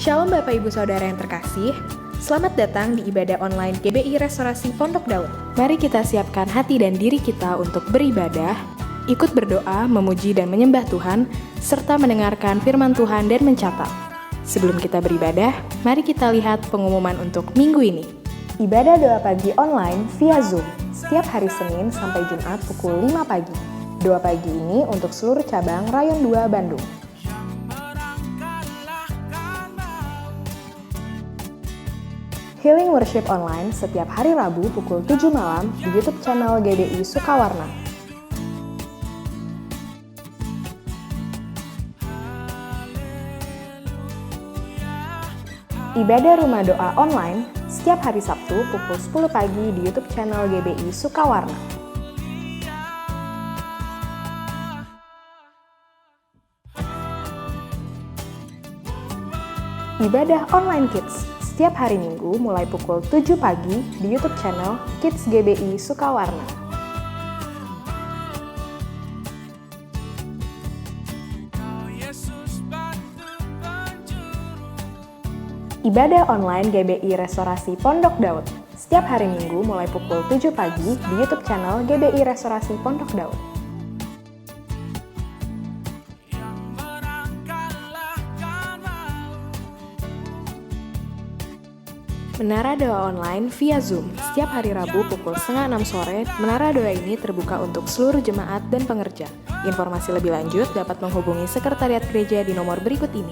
Shalom Bapak Ibu Saudara yang terkasih, selamat datang di ibadah online GBI Restorasi Pondok Daud. Mari kita siapkan hati dan diri kita untuk beribadah, ikut berdoa, memuji dan menyembah Tuhan, serta mendengarkan firman Tuhan dan mencatat. Sebelum kita beribadah, mari kita lihat pengumuman untuk minggu ini. Ibadah doa pagi online via Zoom, setiap hari Senin sampai Jumat pukul 5 pagi. Doa pagi ini untuk seluruh cabang Rayon 2 Bandung. Healing Worship Online setiap hari Rabu pukul 7 malam di YouTube channel GBI Sukawarna. Ibadah Rumah Doa Online setiap hari Sabtu pukul 10 pagi di YouTube channel GBI Sukawarna. Ibadah Online Kids setiap hari Minggu mulai pukul 7 pagi di YouTube channel Kids GBI Sukawarna. Ibadah online GBI Restorasi Pondok Daud setiap hari Minggu mulai pukul 7 pagi di YouTube channel GBI Restorasi Pondok Daud. Menara Doa Online via Zoom setiap hari Rabu pukul 5:30 sore. Menara Doa ini terbuka untuk seluruh jemaat dan pengerja. Informasi lebih lanjut dapat menghubungi Sekretariat Gereja di nomor berikut ini.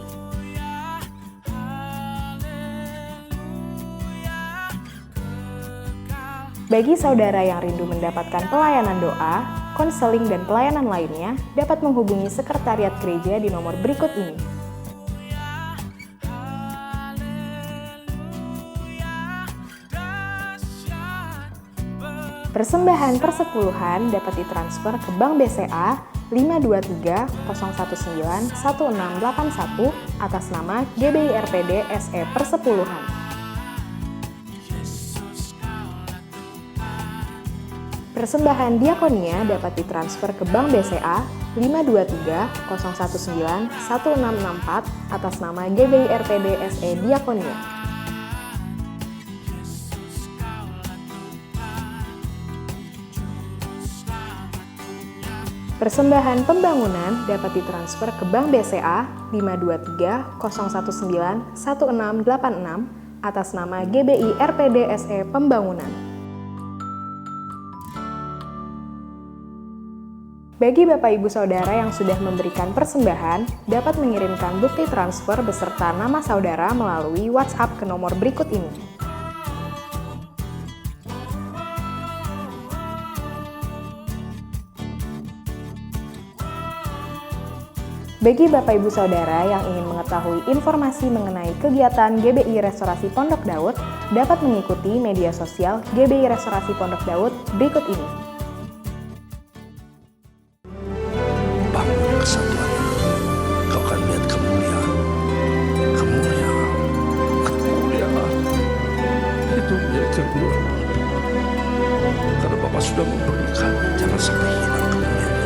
Bagi saudara yang rindu mendapatkan pelayanan doa, konseling dan pelayanan lainnya, dapat menghubungi Sekretariat Gereja di nomor berikut ini. Persembahan persepuluhan dapat ditransfer ke Bank BCA 523-019-1681 atas nama GBI RPD SE Persepuluhan. Persembahan diakonia dapat ditransfer ke Bank BCA 523-019-1664 atas nama GBI RPD SE Diakonia. Persembahan pembangunan dapat ditransfer ke Bank BCA 523-019-1686 atas nama GBI RPD SE Pembangunan. Bagi Bapak Ibu Saudara yang sudah memberikan persembahan, dapat mengirimkan bukti transfer beserta nama saudara melalui WhatsApp ke nomor berikut ini. Bagi Bapak Ibu Saudara yang ingin mengetahui informasi mengenai kegiatan GBI Restorasi Pondok Daud, dapat mengikuti media sosial GBI Restorasi Pondok Daud berikut ini. Bangun kesatuan, kau akan lihat kemuliaan, itu dia kedua. Karena Bapak sudah memberikan, jangan sampai hilang kemuliaan.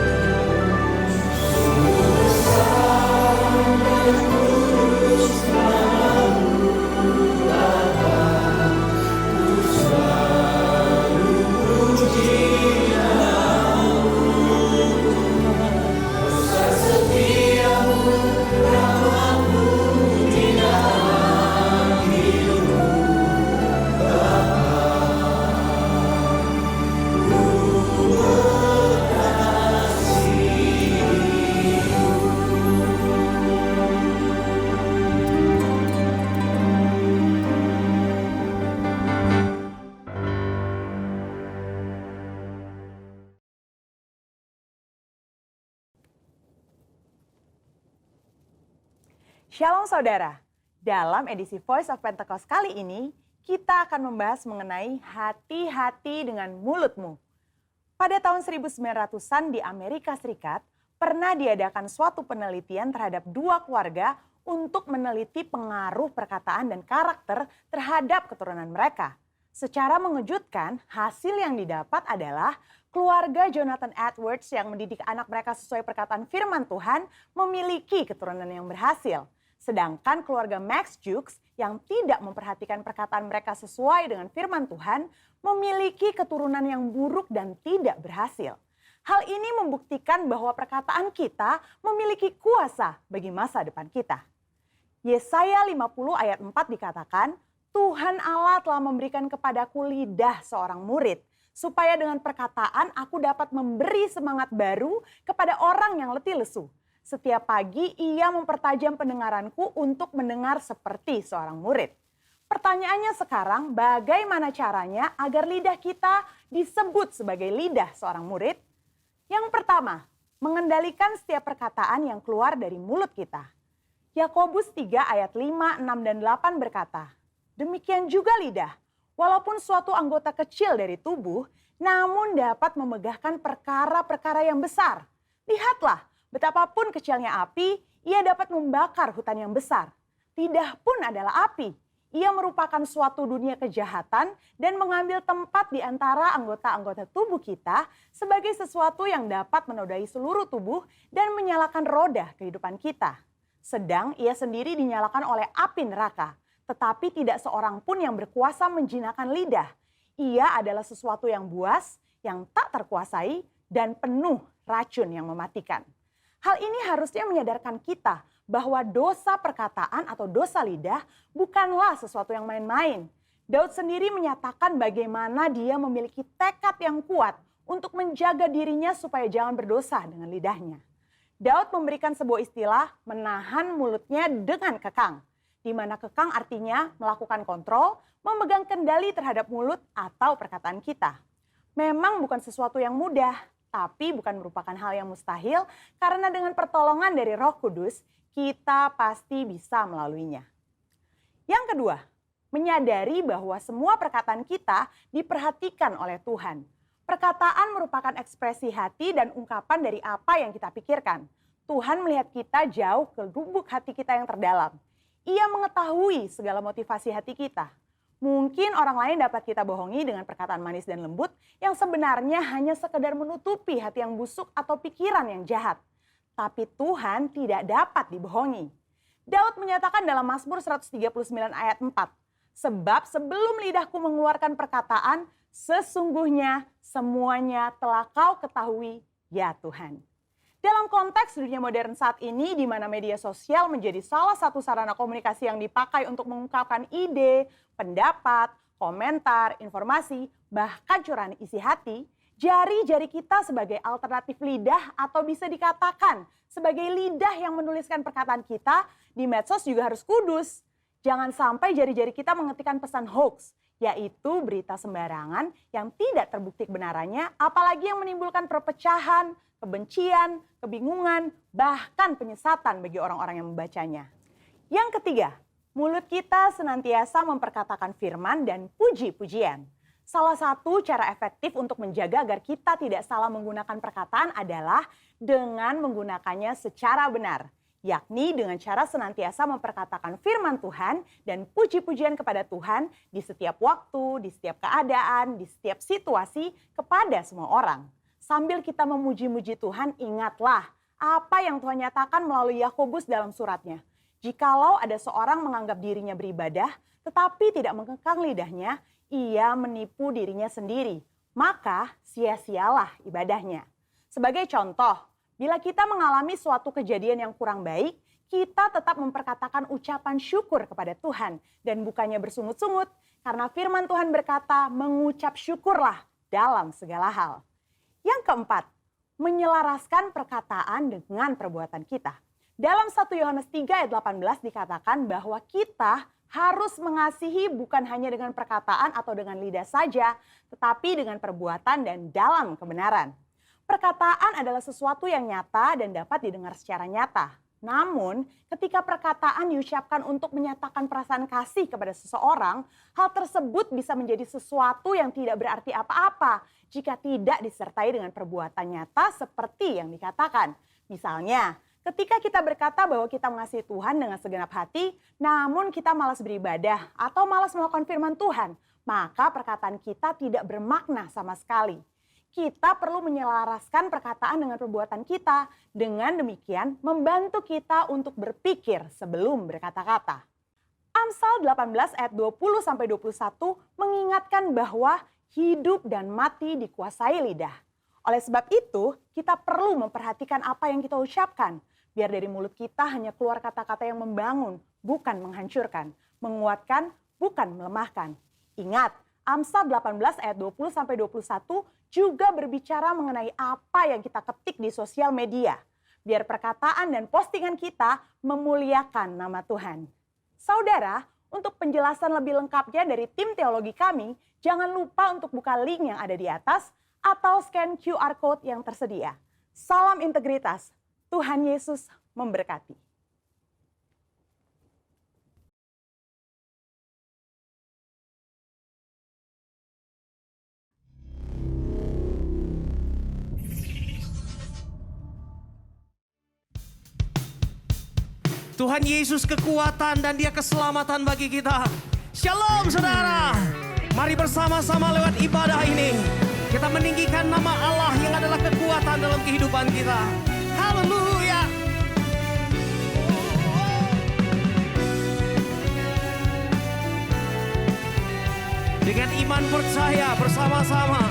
Shalom saudara, dalam edisi Voice of Pentecost kali ini, kita akan membahas mengenai hati-hati dengan mulutmu. Pada tahun 1900-an di Amerika Serikat, pernah diadakan suatu penelitian terhadap 2 keluarga untuk meneliti pengaruh perkataan dan karakter terhadap keturunan mereka. Secara mengejutkan, hasil yang didapat adalah keluarga Jonathan Edwards yang mendidik anak mereka sesuai perkataan firman Tuhan memiliki keturunan yang berhasil. Sedangkan keluarga Max Jukes yang tidak memperhatikan perkataan mereka sesuai dengan firman Tuhan memiliki keturunan yang buruk dan tidak berhasil. Hal ini membuktikan bahwa perkataan kita memiliki kuasa bagi masa depan kita. Yesaya 50 ayat 4 dikatakan, Tuhan Allah telah memberikan kepadaku lidah seorang murid, supaya dengan perkataan aku dapat memberi semangat baru kepada orang yang letih lesu. Setiap pagi ia mempertajam pendengaranku untuk mendengar seperti seorang murid. Pertanyaannya sekarang, bagaimana caranya agar lidah kita disebut sebagai lidah seorang murid? Yang pertama, mengendalikan setiap perkataan yang keluar dari mulut kita. Yakobus 3 ayat 5, 6, dan 8 berkata, demikian juga lidah, walaupun suatu anggota kecil dari tubuh, namun dapat memegahkan perkara-perkara yang besar. Lihatlah, betapapun kecilnya api, ia dapat membakar hutan yang besar. Lidah pun adalah api. Ia merupakan suatu dunia kejahatan dan mengambil tempat di antara anggota-anggota tubuh kita sebagai sesuatu yang dapat menodai seluruh tubuh dan menyalakan roda kehidupan kita. Sedang ia sendiri dinyalakan oleh api neraka, tetapi tidak seorang pun yang berkuasa menjinakkan lidah. Ia adalah sesuatu yang buas, yang tak terkuasai, dan penuh racun yang mematikan. Hal ini harusnya menyadarkan kita bahwa dosa perkataan atau dosa lidah bukanlah sesuatu yang main-main. Daud sendiri menyatakan bagaimana dia memiliki tekad yang kuat untuk menjaga dirinya supaya jangan berdosa dengan lidahnya. Daud memberikan sebuah istilah menahan mulutnya dengan kekang, di mana kekang artinya melakukan kontrol, memegang kendali terhadap mulut atau perkataan kita. Memang bukan sesuatu yang mudah, tapi bukan merupakan hal yang mustahil karena dengan pertolongan dari Roh Kudus, kita pasti bisa melaluinya. Yang kedua, menyadari bahwa semua perkataan kita diperhatikan oleh Tuhan. Perkataan merupakan ekspresi hati dan ungkapan dari apa yang kita pikirkan. Tuhan melihat kita jauh ke lubuk hati kita yang terdalam. Ia mengetahui segala motivasi hati kita. Mungkin orang lain dapat kita bohongi dengan perkataan manis dan lembut yang sebenarnya hanya sekedar menutupi hati yang busuk atau pikiran yang jahat. Tapi Tuhan tidak dapat dibohongi. Daud menyatakan dalam Mazmur 139 ayat 4, sebab sebelum lidahku mengeluarkan perkataan, sesungguhnya semuanya telah kau ketahui, ya Tuhan. Dalam konteks dunia modern saat ini, di mana media sosial menjadi salah satu sarana komunikasi yang dipakai untuk mengungkapkan ide, pendapat, komentar, informasi, bahkan curahan isi hati, jari-jari kita sebagai alternatif lidah atau bisa dikatakan sebagai lidah yang menuliskan perkataan kita di medsos juga harus kudus. Jangan sampai jari-jari kita mengetikkan pesan hoax, yaitu berita sembarangan yang tidak terbukti kebenarannya, apalagi yang menimbulkan perpecahan, kebencian, kebingungan, bahkan penyesatan bagi orang-orang yang membacanya. Yang ketiga, mulut kita senantiasa memperkatakan firman dan puji-pujian. Salah satu cara efektif untuk menjaga agar kita tidak salah menggunakan perkataan adalah dengan menggunakannya secara benar, yakni dengan cara senantiasa memperkatakan firman Tuhan dan puji-pujian kepada Tuhan di setiap waktu, di setiap keadaan, di setiap situasi kepada semua orang. Sambil kita memuji-muji Tuhan, ingatlah apa yang Tuhan nyatakan melalui Yakobus dalam suratnya. Jikalau ada seorang menganggap dirinya beribadah, tetapi tidak mengekang lidahnya, ia menipu dirinya sendiri. Maka sia-sialah ibadahnya. Sebagai contoh, bila kita mengalami suatu kejadian yang kurang baik, kita tetap memperkatakan ucapan syukur kepada Tuhan dan bukannya bersungut-sungut, karena firman Tuhan berkata, mengucap syukurlah dalam segala hal. Yang keempat, menyelaraskan perkataan dengan perbuatan kita. Dalam 1 Yohanes 3 ayat 18 dikatakan bahwa kita harus mengasihi bukan hanya dengan perkataan atau dengan lidah saja, tetapi dengan perbuatan dan dalam kebenaran. Perkataan adalah sesuatu yang nyata dan dapat didengar secara nyata. Namun, ketika perkataan diucapkan untuk menyatakan perasaan kasih kepada seseorang, hal tersebut bisa menjadi sesuatu yang tidak berarti apa-apa jika tidak disertai dengan perbuatan nyata seperti yang dikatakan. Misalnya, ketika kita berkata bahwa kita mengasihi Tuhan dengan segenap hati, namun kita malas beribadah atau malas melakukan firman Tuhan, maka perkataan kita tidak bermakna sama sekali. kita perlu menyelaraskan perkataan dengan perbuatan kita. Dengan demikian, membantu kita untuk berpikir sebelum berkata-kata. Amsal 18 ayat 20-21 mengingatkan bahwa hidup dan mati dikuasai lidah. Oleh sebab itu, kita perlu memperhatikan apa yang kita ucapkan. Biar dari mulut kita hanya keluar kata-kata yang membangun, bukan menghancurkan. Menguatkan, bukan melemahkan. Ingat, Amsal 18 ayat 20-21 juga berbicara mengenai apa yang kita ketik di sosial media. Biar perkataan dan postingan kita memuliakan nama Tuhan. Saudara, untuk penjelasan lebih lengkapnya dari tim teologi kami, jangan lupa untuk buka link yang ada di atas atau scan QR Code yang tersedia. Salam integritas, Tuhan Yesus memberkati. Tuhan Yesus kekuatan dan Dia keselamatan bagi kita. Shalom saudara. Mari bersama-sama lewat ibadah ini kita meninggikan nama Allah yang adalah kekuatan dalam kehidupan kita. Haleluya. Dengan iman percaya bersama-sama.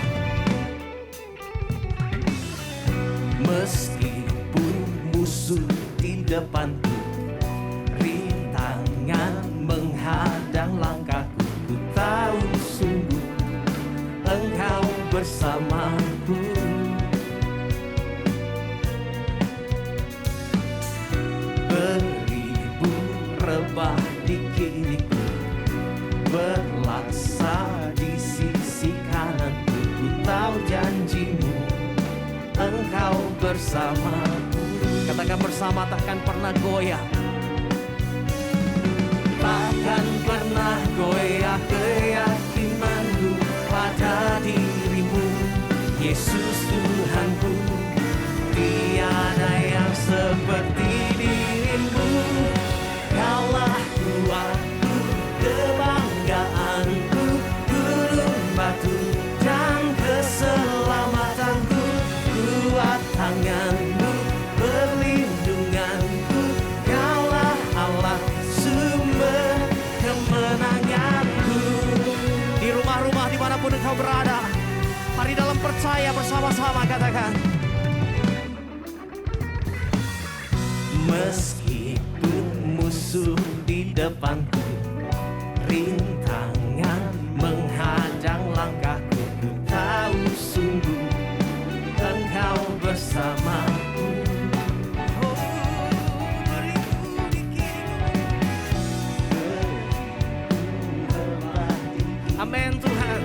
Meskipun musuh di depanku, rintangan menghadang langkahku, ku tahu sungguh Engkau bersamaku. Beribu rebah di kiriku, berlaksa di sisi kananku, ku tahu janjimu Engkau bersamaku. Katakan bersama, takkan pernah goyah. Takkan pernah goyah keyakinanku pada dirimu, Yesus Tuhanku. Tiada yang seperti dirimu. Kaulah kuatku, kebanggaanku, gunung batu dan keselamatanku. Kuat tanganmu, perlindunganku. Kaulah Allah, sumber kemenanganku. Di rumah-rumah dimanapun engkau berada, mari dalam percaya bersama-sama katakan. Meskipun musuh di depanku, rintangan menghadang langkahku, ku tahu sungguh Engkau bersamaku. Amin Tuhan.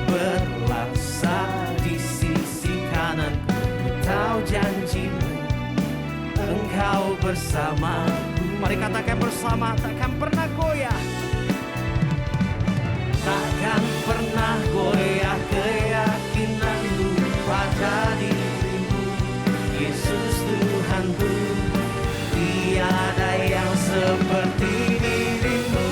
Berlaksa di sisi kananku, ku tahu janjimu Engkau bersamaku. Mari katakan bersama, takkan pernah goyah. Takkan pernah goyah keyakinanku pada dirimu, Yesus Tuhanku. Tiada yang seperti dirimu.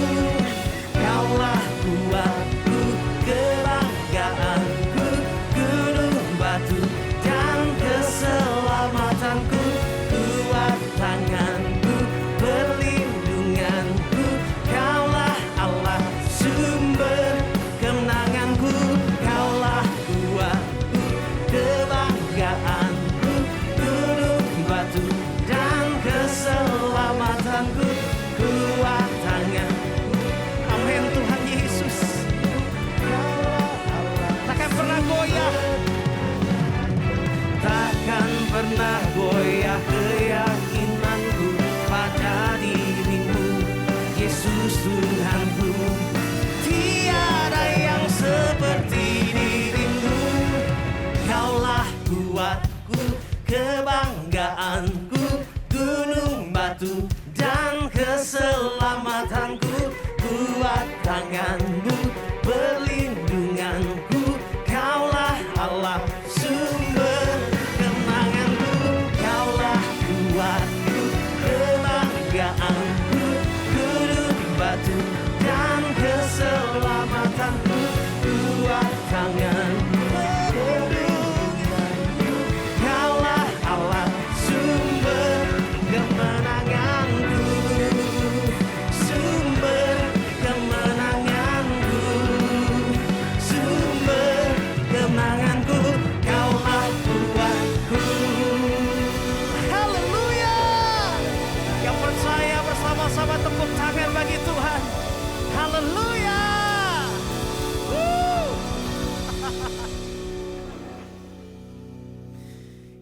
Kaulah kuatku, kebanggaanku, gunung batu dan keselamatanku. Kuat tanganku, perlindunganku. Kaulah Allah, sumber kemenanganku. Kaulah kuatku, kebanggaanku, gunung batu dan keselamatanku. Kuat tanganku. Amin Tuhan Yesus. Takkan pernah goyah. Takkan pernah goyah keyakinanku pada dirimu, Yesus Tuhanku. Tiada yang seperti dirimu. Kaulah kuatku, kebanggaanku, gunung batu dan keselamatanku. Kuat tanganmu, perlindunganku. Kaulah Allah, sumber kemenanganku. Kaulah kuatku, kebanggaanku, gunung batu dan keselamatanku. Kuat tanganmu,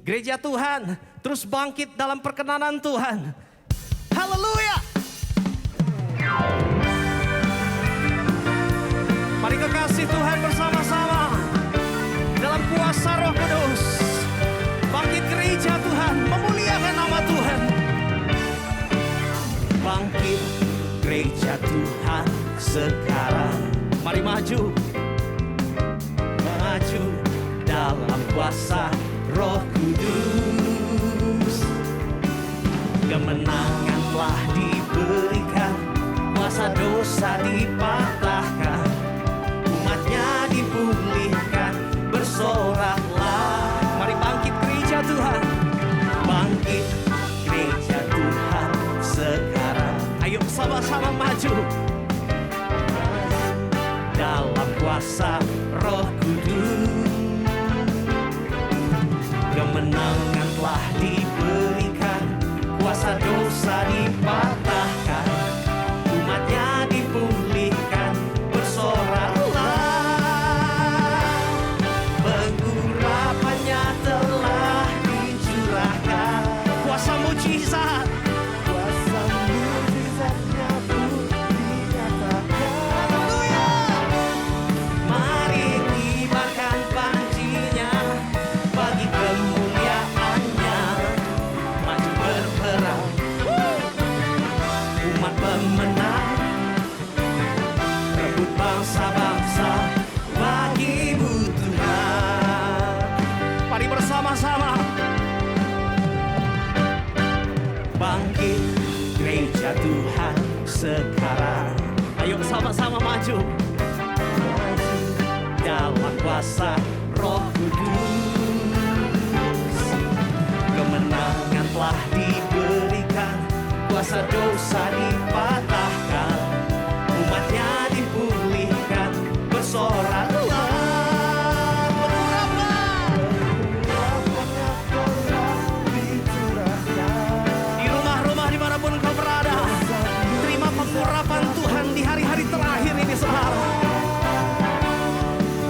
Gereja Tuhan terus bangkit dalam perkenanan Tuhan. Haleluya. Mari kekasih Tuhan bersama-sama dalam kuasa Roh Kudus. Bangkit gereja Tuhan, memuliakan nama Tuhan. Bangkit gereja Tuhan sekarang. Mari maju. Maju dalam kuasa Roh Kudus. Kemenangan telah diberikan, kuasa dosa dipatahkan, umatnya dipulihkan, bersoraklah. Mari bangkit gereja Tuhan, bangkit gereja Tuhan sekarang. Ayo sama-sama maju dalam kuasa Roh Kudus. Kemenangan telah diberikan, kuasa dosa dipatahkan, umatnya dipulihkan, bersoraklah. Pengurapannya telah dicurahkan, kuasa mujizat, kuasa mujizatnya pun dinyatakan. Haleluya. Mari kibarkan pancinya bagi kemuliaannya, maju berperang, umat pemenang, rebut bangsa-bangsa bagimu Tuhan. Mari bersama-sama bangkit gereja Tuhan sekarang. Ayo sama-sama maju dalam kuasa Roh Kudus. Kemenangan telah diberikan, kuasa dosa dipatahkan, umatnya dipulihkan, bersoraklah. Di rumah-rumah dimanapun kau berada, terima pengurapan Tuhan di hari-hari terakhir ini, saudara.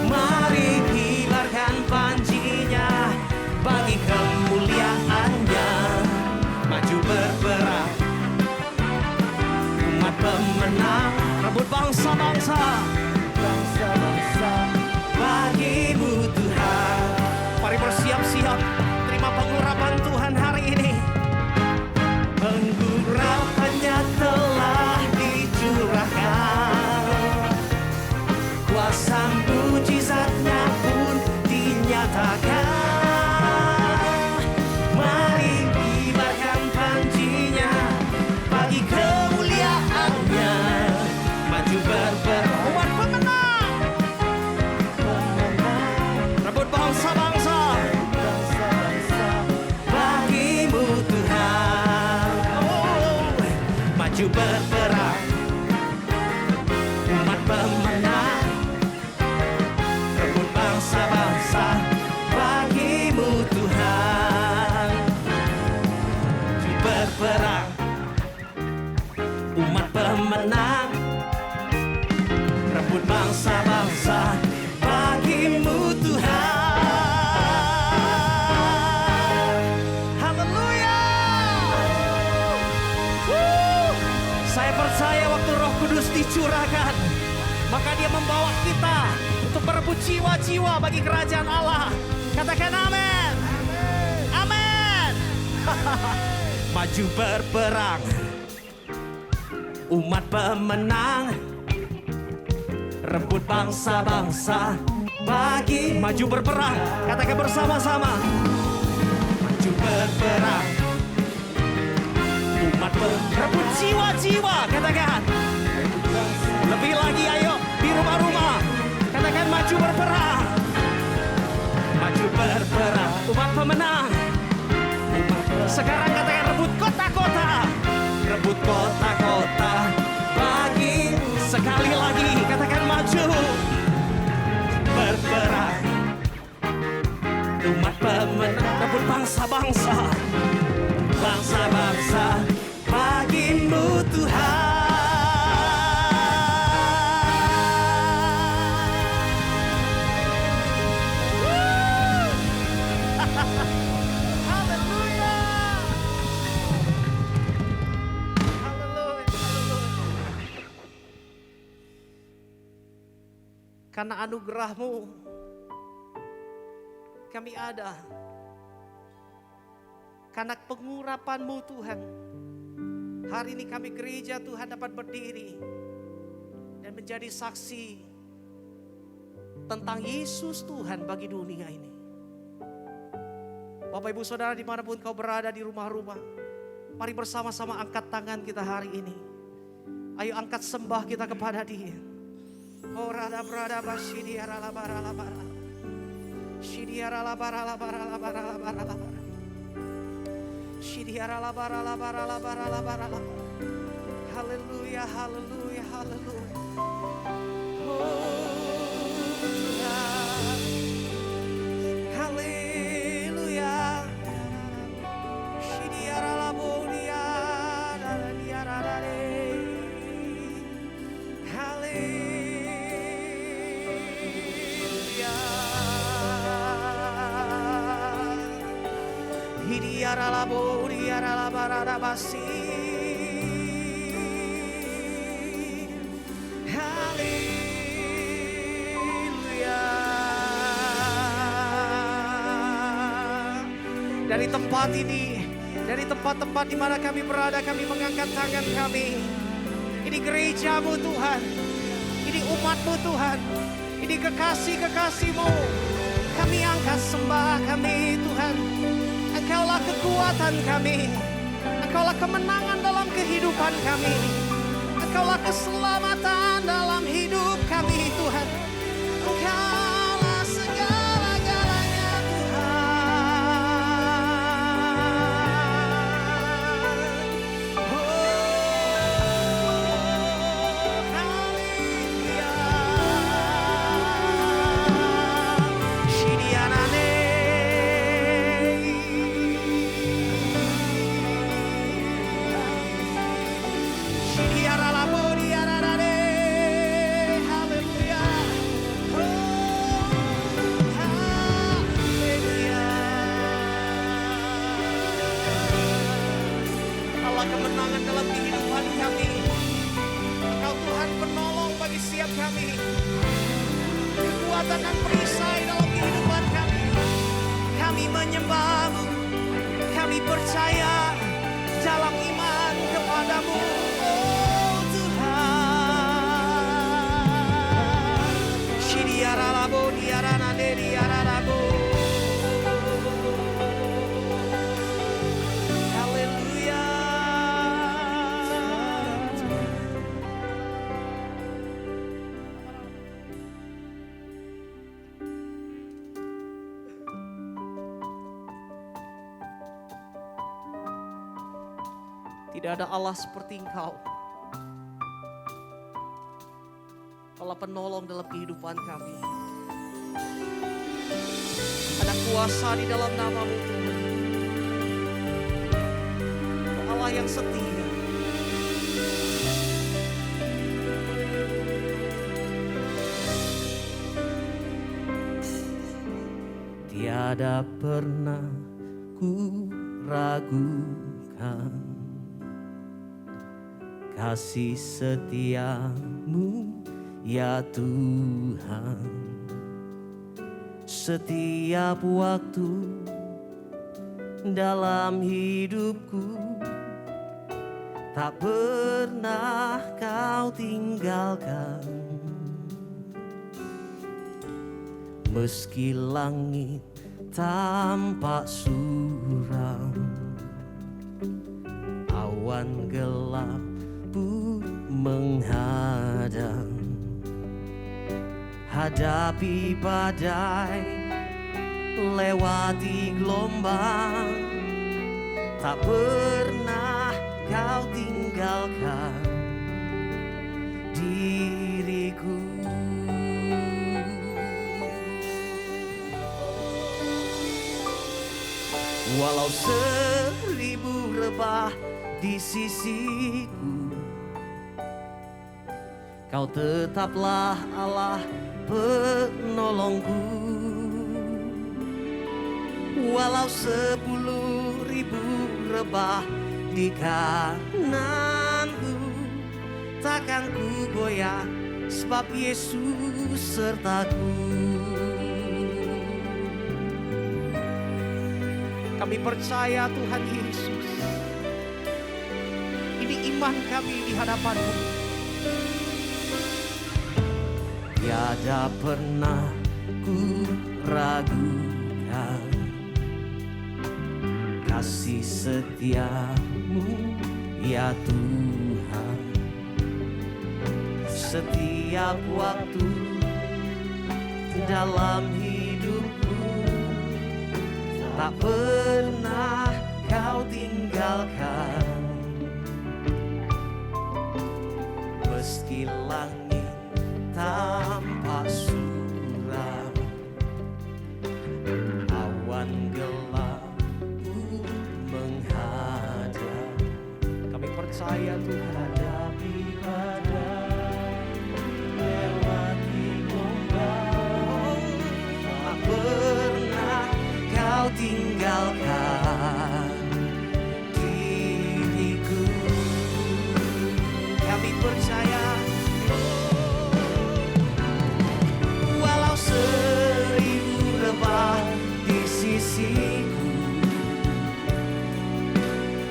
Mari kibarkan pancinya bagi kemuliaannya, maju berperang, umat pemenang, rebut bangsa-bangsa, bangsa-bangsa bagimu Tuhan. Mari bersiap-siap terima pengurapan Tuhan hari ini. Pengurapannya telah dicurahkan, kuasa mujizatnya pun dinyatakan. Mari kibarkan pancinya bagi kemuliaannya, maju berperang, umat pemenang, rebut bangsa-bangsa bagimu Tuhan. Maju berperang, umat pemenang, rebut bangsa-bangsa bagimu Tuhan. Maju berperang, umat pemenang, rebut bangsa-bangsa bagimu Tuhan. Haleluya. Saya percaya waktu Roh Kudus dicurahkan, maka dia membawa kita untuk berebut jiwa-jiwa bagi kerajaan Allah. Katakan amin. Amin. Maju berperang, umat pemenang, rebut bangsa-bangsa bagi. Maju berperang, katakan bersama-sama. Maju berperang, umat rebut jiwa-jiwa, katakan. Lebih lagi ayo di rumah-rumah, katakan maju berperang. Maju berperang, umat pemenang. Sekarang katakan rebut kota-kota, rebut kota-kota bagi. Sekali lagi katakan maju berperang, umat pemenang, rebut bangsa-bangsa, bangsa-bangsa bagimu Tuhan. Karena anugerah-Mu kami ada. Karena pengurapan-Mu Tuhan, hari ini kami gereja Tuhan dapat berdiri dan menjadi saksi tentang Yesus Tuhan bagi dunia ini. Bapak Ibu Saudara dimanapun kau berada di rumah-rumah, mari bersama-sama angkat tangan kita hari ini. Ayo angkat sembah kita kepada Dia. Oh rada berada basidiara la bara la bara. Shidiara la bara la bara la bara la bara la bara. Shidiara la bara la bara la bara la bara la bara. Haleluya, haleluya, haleluya. Oh Tuhan. Haleluya. Shidiara la bonia la diara la de. Hidiara la boriara la barara basi. Haleluya. Dari tempat ini, dari tempat-tempat di mana kami berada, kami mengangkat tangan kami. Ini gereja-Mu Tuhan, ini umat-Mu Tuhan, ini kekasih-kekasih-Mu. Kami angkat sembah kami Tuhan. Engkaulah kekuatan kami. Engkaulah kemenangan dalam kehidupan kami. Engkaulah keselamatan dalam hidup kami Tuhan. Engkaulah segala-galanya Tuhan. Oh, haleluya. Shidianane. Kemenangan dalam kehidupan kami. Engkau Tuhan penolong bagi setiap kami. Kekuatan dan perisai dalam kehidupan kami. Kami menyembah-Mu. Kami percaya dalam iman kepada-Mu. Oh Tuhan. Shidiara labo diara nade diara labo. Tidak ada Allah seperti Engkau. Allah penolong dalam kehidupan kami. Ada kuasa di dalam nama-Mu Tuhan. Allah yang setia. Tiada pernah ku ragukan kasih setia-Mu ya Tuhan. Setiap waktu dalam hidupku tak pernah Kau tinggalkan. Meski langit tampak suram, awan gelap pun menghadang, hadapi badai, lewati gelombang, tak pernah Kau tinggalkan diriku. Walau 1000 rebah di sisiku, Kau tetaplah Allah penolongku. Walau 10.000 rebah di kananku, takkan ku goyah sebab Yesus sertaku. Kami percaya Tuhan Yesus, ini iman kami di hadapan-Mu. Tiada pernah ku ragukan kasih setia-Mu ya Tuhan. Setiap waktu dalam hidupku tak pernah Kau tinggalkan. Meski langit tampak suram, awan gelap menghadap, kami percaya Tuhan hadapi badai, lewati ombak, tak pernah Kau tinggalkan diriku. Kami percaya, walau seribu rebah di sisiku,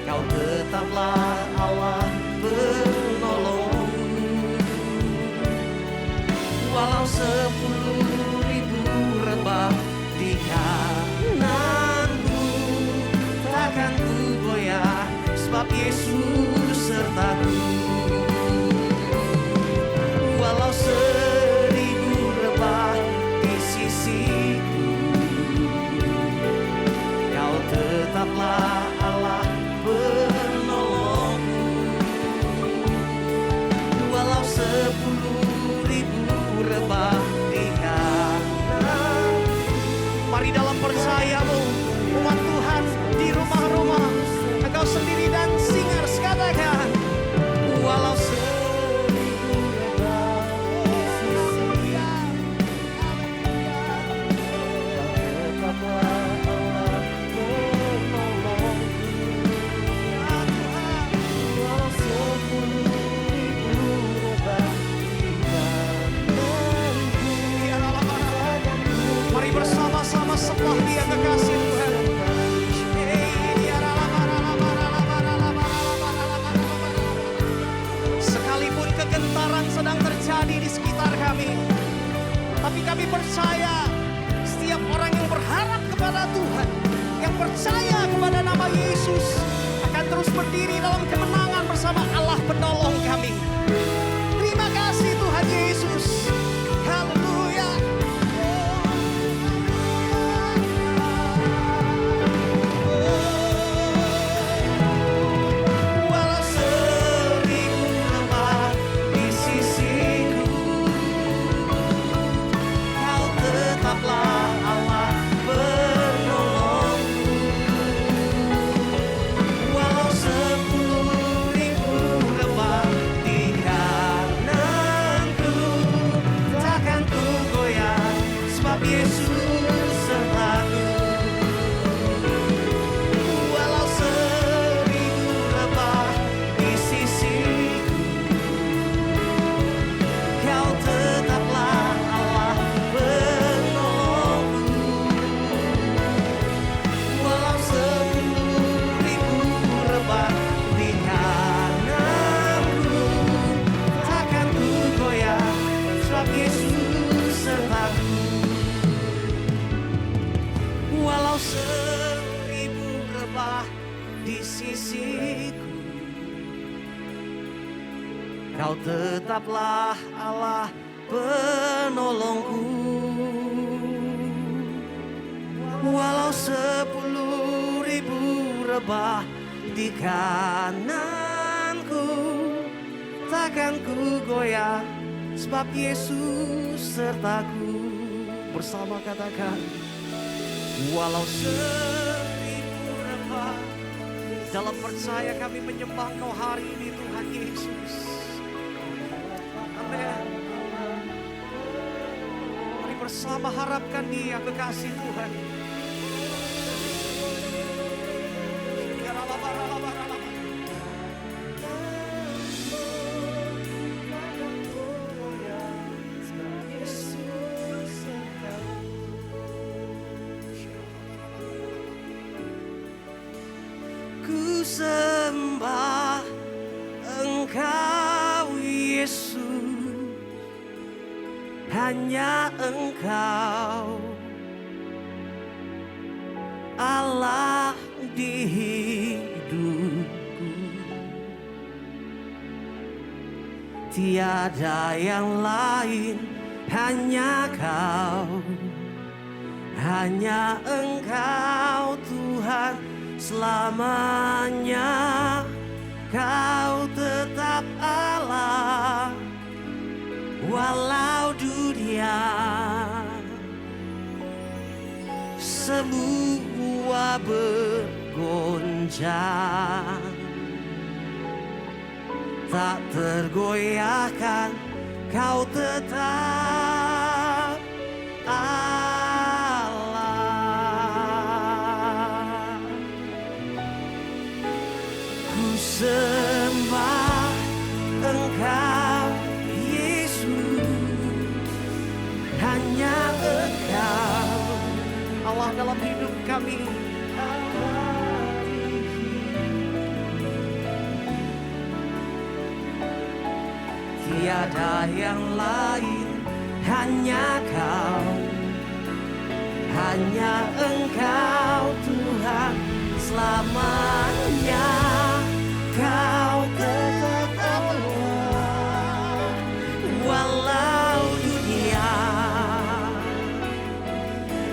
Kau tetaplah Allah penolongku. Walau 10.000 rebah di kananku, takkan ku goyah, sebab Yesus sertaku. Walau 1000 rebah di sisiku, Kau tetaplah Allah penolongku. Walau 10.000 rebah di kanan. Mari dalam percaya-Mu, umat Tuhan di rumah-rumah, Engkau sendiri dan singers katakan, walau 1000 rebah di sisiku, tetaplah Allah penolongku. Walau 10.000 rebah di kananku. Mari bersama-sama sembah Dia kekasih Tuhan. Sekalipun kegentaran sedang terjadi di sekitar kami, tapi kami percaya setiap orang yang berharap kepada Tuhan, yang percaya kepada nama Yesus, akan terus berdiri dalam kemenangan bersama Allah penolong kami. Terima kasih Tuhan Yesus. Haleluya. Walau 1000 rebah di sisiku, Kau tetaplah Allah penolongku. Walau 10.000 rebah di kananku, takkan ku goyah, sebab Yesus sertaku. Walau 1000 rebah di sisiku, Kau tetaplah Allah penolongku. Walau 10.000 rebah di kananku, takkan ku goyah, sebab Yesus sertaku. Walau 1000 rebah di sisiku, Kau tetaplah Allah penolongku. Walau 10.000 rebah di kananku, takkan ku goyah, sebab Yesus sertaku. Bersama katakan, walau 1000 rebah. Dalam percaya kami menyembah Engkau hari ini Tuhan Yesus. Amin. Mari bersama harapkan Dia kekasih Tuhan. hanya Engkau Allah di hidupku. Tiada yang lain, hanya Kau, hanya Engkau Tuhan selamanya. Kau tetap Allah, walau dunia semua bergoncang, tak tergoyahkan, Kau tetap Allah. Ku sembah Engkau Yesus, hanya Engkau Allah dalam hidup kami. Tiada yang lain, hanya Kau, hanya Engkau Tuhan selamanya. Kau tetap Allah, walau dunia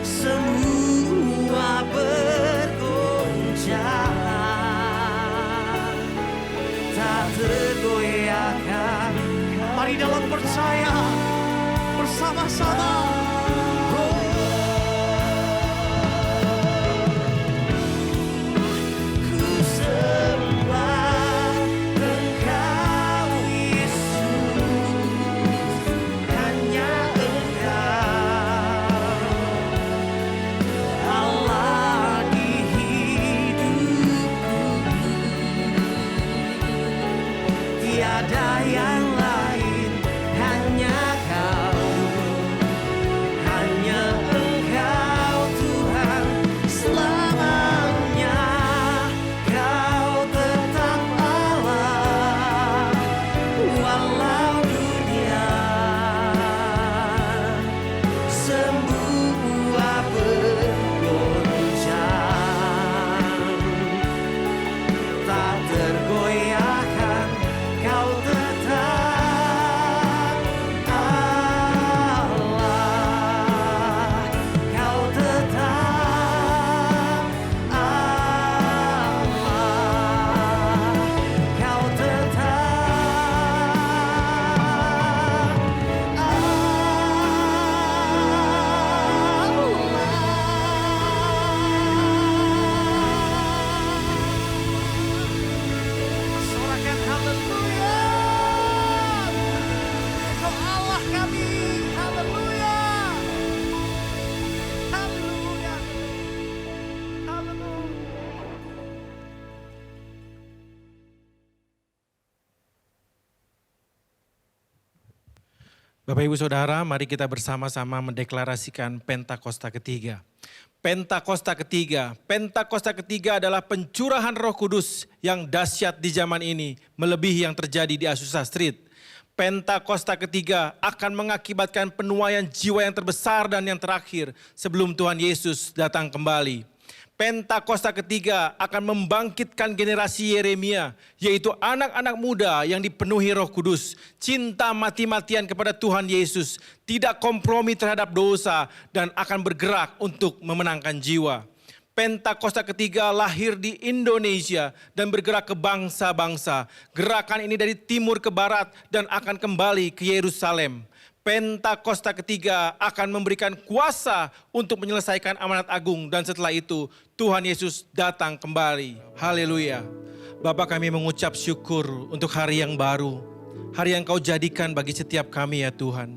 semua bergoncang, tak tergoyahkan. Mari dalam percaya bersama-sama. Ku sembah Engkau Yesus, hanya Engkau Allah di hidupku. Tiada yang lain, hanya Kau, hanya Engkau Tuhan selamanya. Kau tetap Allah, walau dunia semua bergoncang, tak tergoyahkan, Kau tetap Allah. Kau tetap Allah. Kau tetap Allah. Sorakan haleluya. Engkau Allah kami. Haleluya. Haleluya. Haleluya. Bapak Ibu Saudara, mari kita bersama-sama mendeklarasikan Pentakosta ketiga. Pentakosta ketiga. Pentakosta ketiga adalah pencurahan Roh Kudus yang dahsyat di zaman ini, melebihi yang terjadi di Azusa Street. Pentakosta ketiga akan mengakibatkan penuaian jiwa yang terbesar dan yang terakhir sebelum Tuhan Yesus datang kembali. Pentakosta ketiga akan membangkitkan generasi Yeremia, yaitu anak-anak muda yang dipenuhi Roh Kudus, cinta mati-matian kepada Tuhan Yesus, tidak kompromi terhadap dosa, dan akan bergerak untuk memenangkan jiwa. Pentakosta ketiga lahir di Indonesia dan bergerak ke bangsa-bangsa. Gerakan ini dari timur ke barat dan akan kembali ke Yerusalem. Pentakosta ketiga akan memberikan kuasa untuk menyelesaikan amanat agung, dan setelah itu Tuhan Yesus datang kembali. Haleluya. Bapa, kami mengucap syukur untuk hari yang baru, hari yang Kau jadikan bagi setiap kami ya Tuhan.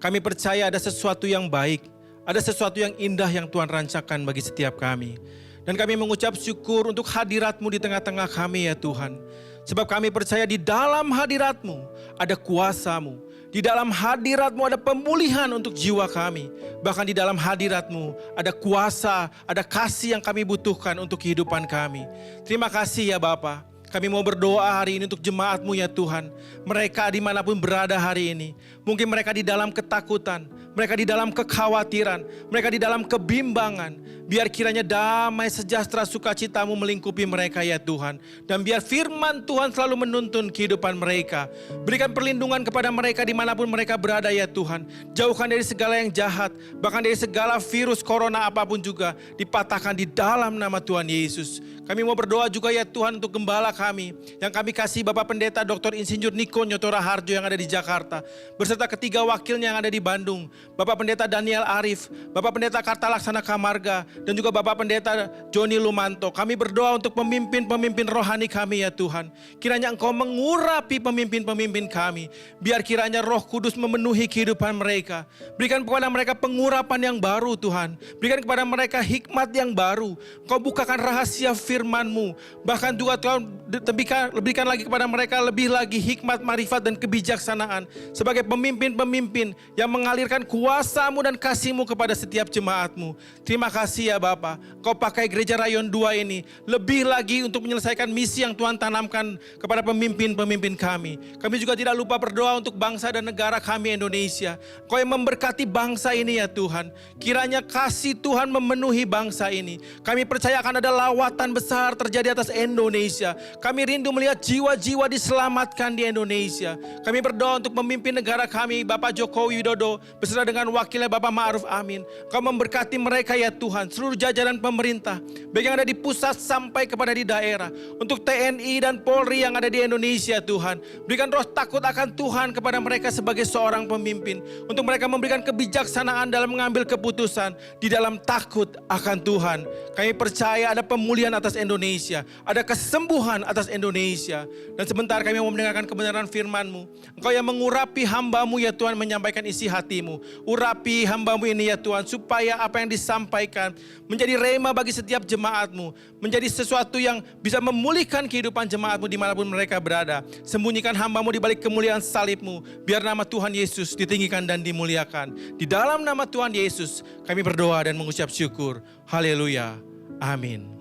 Kami percaya ada sesuatu yang baik, ada sesuatu yang indah yang Tuhan rancangkan bagi setiap kami. Dan kami mengucap syukur untuk hadirat-Mu di tengah-tengah kami ya Tuhan. Sebab kami percaya di dalam hadirat-Mu ada kuasa-Mu. Di dalam hadirat-Mu ada pemulihan untuk jiwa kami. Bahkan di dalam hadirat-Mu ada kuasa, ada kasih yang kami butuhkan untuk kehidupan kami. Terima kasih ya Bapa. Kami mau berdoa hari ini untuk jemaat-Mu ya Tuhan. Mereka dimanapun berada hari ini. Mungkin mereka di dalam ketakutan, mereka di dalam kekhawatiran, mereka di dalam kebimbangan. Biar kiranya damai, sejahtera, sukacita-Mu melingkupi mereka ya Tuhan. Dan biar firman Tuhan selalu menuntun kehidupan mereka. Berikan perlindungan kepada mereka dimanapun mereka berada ya Tuhan. Jauhkan dari segala yang jahat, bahkan dari segala virus corona apapun juga. Dipatahkan di dalam nama Tuhan Yesus. Kami mau berdoa juga ya Tuhan untuk gembala kami. Yang kami kasih Bapak Pendeta Dr. Insinyur Niko Nyotora Harjo yang ada di Jakarta. Beserta ketiga wakilnya yang ada di Bandung. Bapak Pendeta Daniel Arif, Bapak Pendeta Karta Laksana Kamarga, dan juga Bapak Pendeta Joni Lumanto. Kami berdoa untuk pemimpin-pemimpin rohani kami ya Tuhan. Kiranya Engkau mengurapi pemimpin-pemimpin kami. Biar kiranya Roh Kudus memenuhi kehidupan mereka. Berikan kepada mereka pengurapan yang baru Tuhan. Berikan kepada mereka hikmat yang baru. Engkau bukakan rahasia firman-Mu. Bahkan juga Tuhan berikan lagi kepada mereka lebih lagi hikmat, marifat, dan kebijaksanaan. Sebagai pemimpin-pemimpin yang mengalirkan kuasa-Mu dan kasih-Mu kepada setiap jemaat-Mu. Terima kasih ya Bapa. Kau pakai Gereja Rayon 2 ini lebih lagi untuk menyelesaikan misi yang Tuhan tanamkan kepada pemimpin-pemimpin kami. Kami juga tidak lupa berdoa untuk bangsa dan negara kami Indonesia. Kau yang memberkati bangsa ini ya Tuhan. Kiranya kasih Tuhan memenuhi bangsa ini. Kami percaya akan ada lawatan besar terjadi atas Indonesia. Kami rindu melihat jiwa-jiwa diselamatkan di Indonesia. Kami berdoa untuk memimpin negara kami, Bapak Joko Widodo, beserta dengan wakilnya Bapak Ma'ruf Amin. Kau memberkati mereka ya Tuhan, seluruh jajaran pemerintah, baik yang ada di pusat sampai kepada di daerah. Untuk TNI dan Polri yang ada di Indonesia Tuhan, berikan roh takut akan Tuhan kepada mereka sebagai seorang pemimpin. Untuk mereka memberikan kebijaksanaan dalam mengambil keputusan di dalam takut akan Tuhan. Kami percaya ada pemulihan atas Indonesia, ada kesembuhan atas Indonesia. Dan sebentar kami mau mendengarkan kebenaran firman-Mu. Engkau yang mengurapi hamba-Mu ya Tuhan, menyampaikan isi hati-Mu. Urapi hamba-Mu ini ya Tuhan, supaya apa yang disampaikan menjadi rema bagi setiap jemaat-Mu. Menjadi sesuatu yang bisa memulihkan kehidupan jemaat-Mu dimanapun mereka berada. Sembunyikan hamba-Mu di balik kemuliaan salib-Mu. Biar nama Tuhan Yesus ditinggikan dan dimuliakan. Di dalam nama Tuhan Yesus kami berdoa dan mengucap syukur. Haleluya. Amin.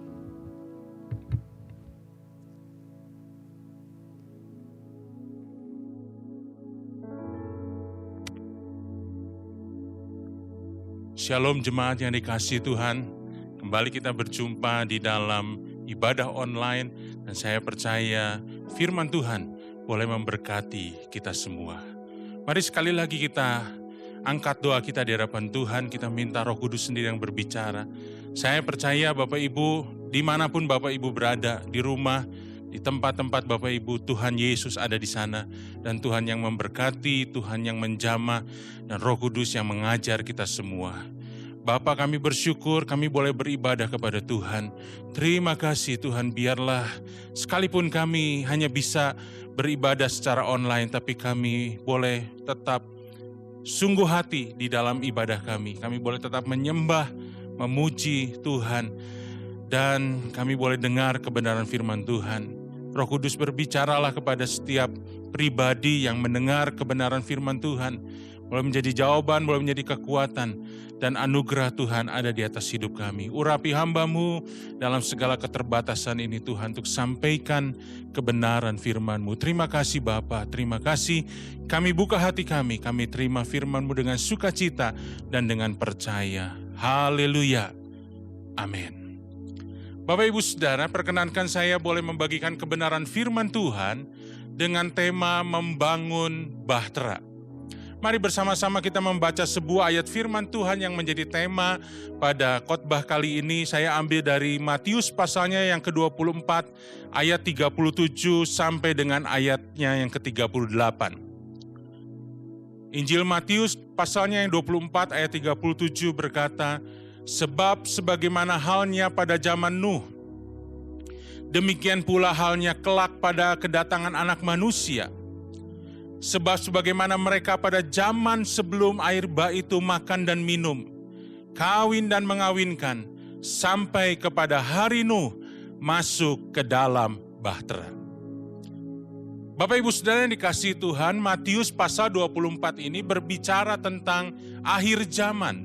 Shalom jemaat yang dikasihi Tuhan, kembali kita berjumpa di dalam ibadah online dan saya percaya firman Tuhan boleh memberkati kita semua. Mari sekali lagi kita angkat doa kita di hadapan Tuhan, kita minta Roh Kudus sendiri yang berbicara. Saya percaya Bapak Ibu, dimanapun Bapak Ibu berada, di rumah, di tempat-tempat Bapak Ibu, Tuhan Yesus ada di sana. Dan Tuhan yang memberkati, Tuhan yang menjamah, dan Roh Kudus yang mengajar kita semua. Bapa, kami bersyukur kami boleh beribadah kepada Tuhan. Terima kasih Tuhan, biarlah sekalipun kami hanya bisa beribadah secara online, tapi kami boleh tetap sungguh hati di dalam ibadah kami. Kami boleh tetap menyembah, memuji Tuhan, dan kami boleh dengar kebenaran firman Tuhan. Roh Kudus berbicaralah kepada setiap pribadi yang mendengar kebenaran firman Tuhan. Boleh menjadi jawaban, boleh menjadi kekuatan, dan anugerah Tuhan ada di atas hidup kami. Urapi hamba-Mu dalam segala keterbatasan ini Tuhan, untuk sampaikan kebenaran firman-Mu. Terima kasih Bapa, terima kasih. Kami buka hati kami terima firman-Mu dengan sukacita dan dengan percaya. Haleluya. Amin. Bapak Ibu Saudara, perkenankan saya boleh membagikan kebenaran firman Tuhan dengan tema membangun bahtera. Mari bersama-sama kita membaca sebuah ayat firman Tuhan yang menjadi tema pada khotbah kali ini. Saya ambil dari Matius pasalnya yang ke-24 ayat 37 sampai dengan ayatnya yang ke-38. Injil Matius pasalnya yang 24 ayat 37 berkata, "Sebab sebagaimana halnya pada zaman Nuh, demikian pula halnya kelak pada kedatangan Anak Manusia. Sebab sebagaimana mereka pada zaman sebelum air bah itu makan dan minum, kawin dan mengawinkan, sampai kepada hari Nuh masuk ke dalam bahtera." Bapak Ibu Saudara yang dikasihi Tuhan, Matius pasal 24 ini berbicara tentang akhir zaman.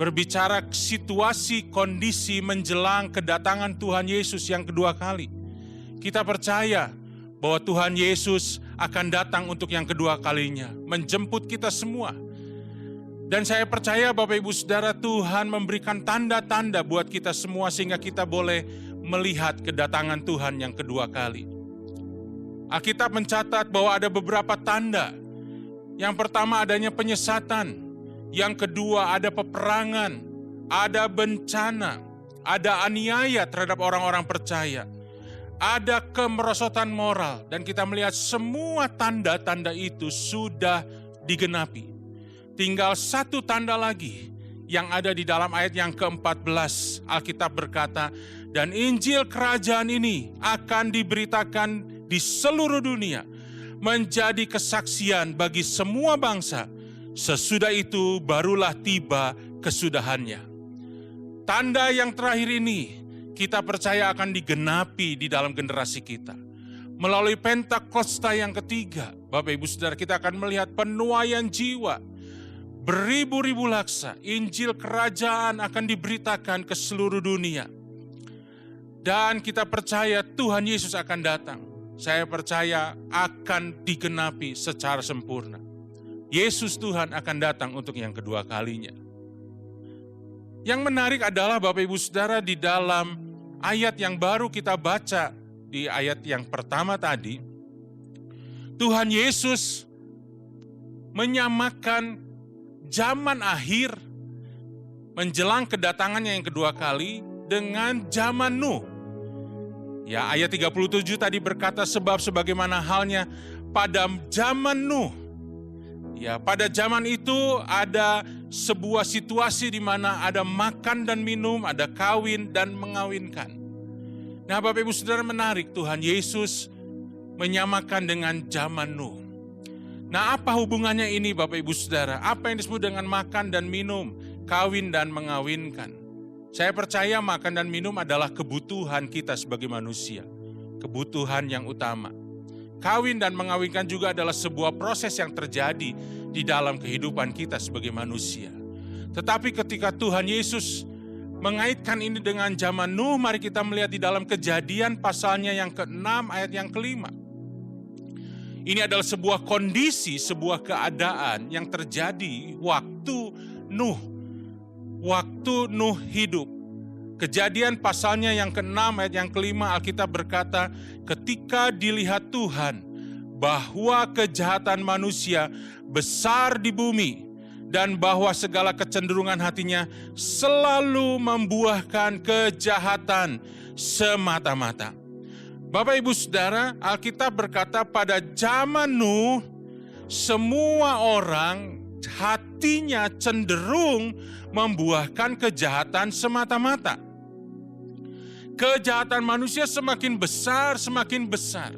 Berbicara situasi kondisi menjelang kedatangan Tuhan Yesus yang kedua kali. Kita percaya bahwa Tuhan Yesus akan datang untuk yang kedua kalinya, menjemput kita semua. Dan saya percaya Bapak Ibu Saudara, Tuhan memberikan tanda-tanda buat kita semua sehingga kita boleh melihat kedatangan Tuhan yang kedua kali. Alkitab mencatat bahwa ada beberapa tanda. Yang pertama adanya penyesatan, yang kedua ada peperangan, ada bencana, ada aniaya terhadap orang-orang percaya, ada kemerosotan moral, dan kita melihat semua tanda-tanda itu sudah digenapi. Tinggal satu tanda lagi yang ada di dalam ayat yang ke-14. Alkitab berkata, dan Injil kerajaan ini akan diberitakan di seluruh dunia, menjadi kesaksian bagi semua bangsa. Sesudah itu barulah tiba kesudahannya. Tanda yang terakhir ini kita percaya akan digenapi di dalam generasi kita. Melalui Pentakosta yang ketiga, Bapak Ibu Saudara, kita akan melihat penuaian jiwa. Beribu-ribu laksa, Injil kerajaan akan diberitakan ke seluruh dunia. Dan kita percaya Tuhan Yesus akan datang. Saya percaya akan digenapi secara sempurna. Yesus Tuhan akan datang untuk yang kedua kalinya. Yang menarik adalah Bapak Ibu Saudara, di dalam ayat yang baru kita baca, di ayat yang pertama tadi, Tuhan Yesus menyamakan zaman akhir menjelang kedatangannya yang kedua kali dengan zaman Nuh. Ya, ayat 37 tadi berkata, sebab sebagaimana halnya pada zaman Nuh. Ya, pada zaman itu ada sebuah situasi di mana ada makan dan minum, ada kawin dan mengawinkan. Nah, Bapak Ibu Saudara, menarik, Tuhan Yesus menyamakan dengan zaman Nuh. Nah, apa hubungannya ini Bapak Ibu Saudara? Apa yang disebut dengan makan dan minum, kawin dan mengawinkan? Saya percaya makan dan minum adalah kebutuhan kita sebagai manusia. Kebutuhan yang utama. Kawin dan mengawinkan juga adalah sebuah proses yang terjadi di dalam kehidupan kita sebagai manusia. Tetapi ketika Tuhan Yesus mengaitkan ini dengan zaman Nuh, mari kita melihat di dalam Kejadian pasalnya yang ke-6 ayat yang ke-5. Ini adalah sebuah kondisi, sebuah keadaan yang terjadi waktu Nuh hidup. Kejadian pasalnya yang ke-6 ayat yang ke-5, Alkitab berkata, ketika dilihat Tuhan bahwa kejahatan manusia besar di bumi dan bahwa segala kecenderungan hatinya selalu membuahkan kejahatan semata-mata. Bapak Ibu Saudara, Alkitab berkata pada zaman Nuh, semua orang hatinya cenderung membuahkan kejahatan semata-mata. Kejahatan manusia semakin besar, semakin besar.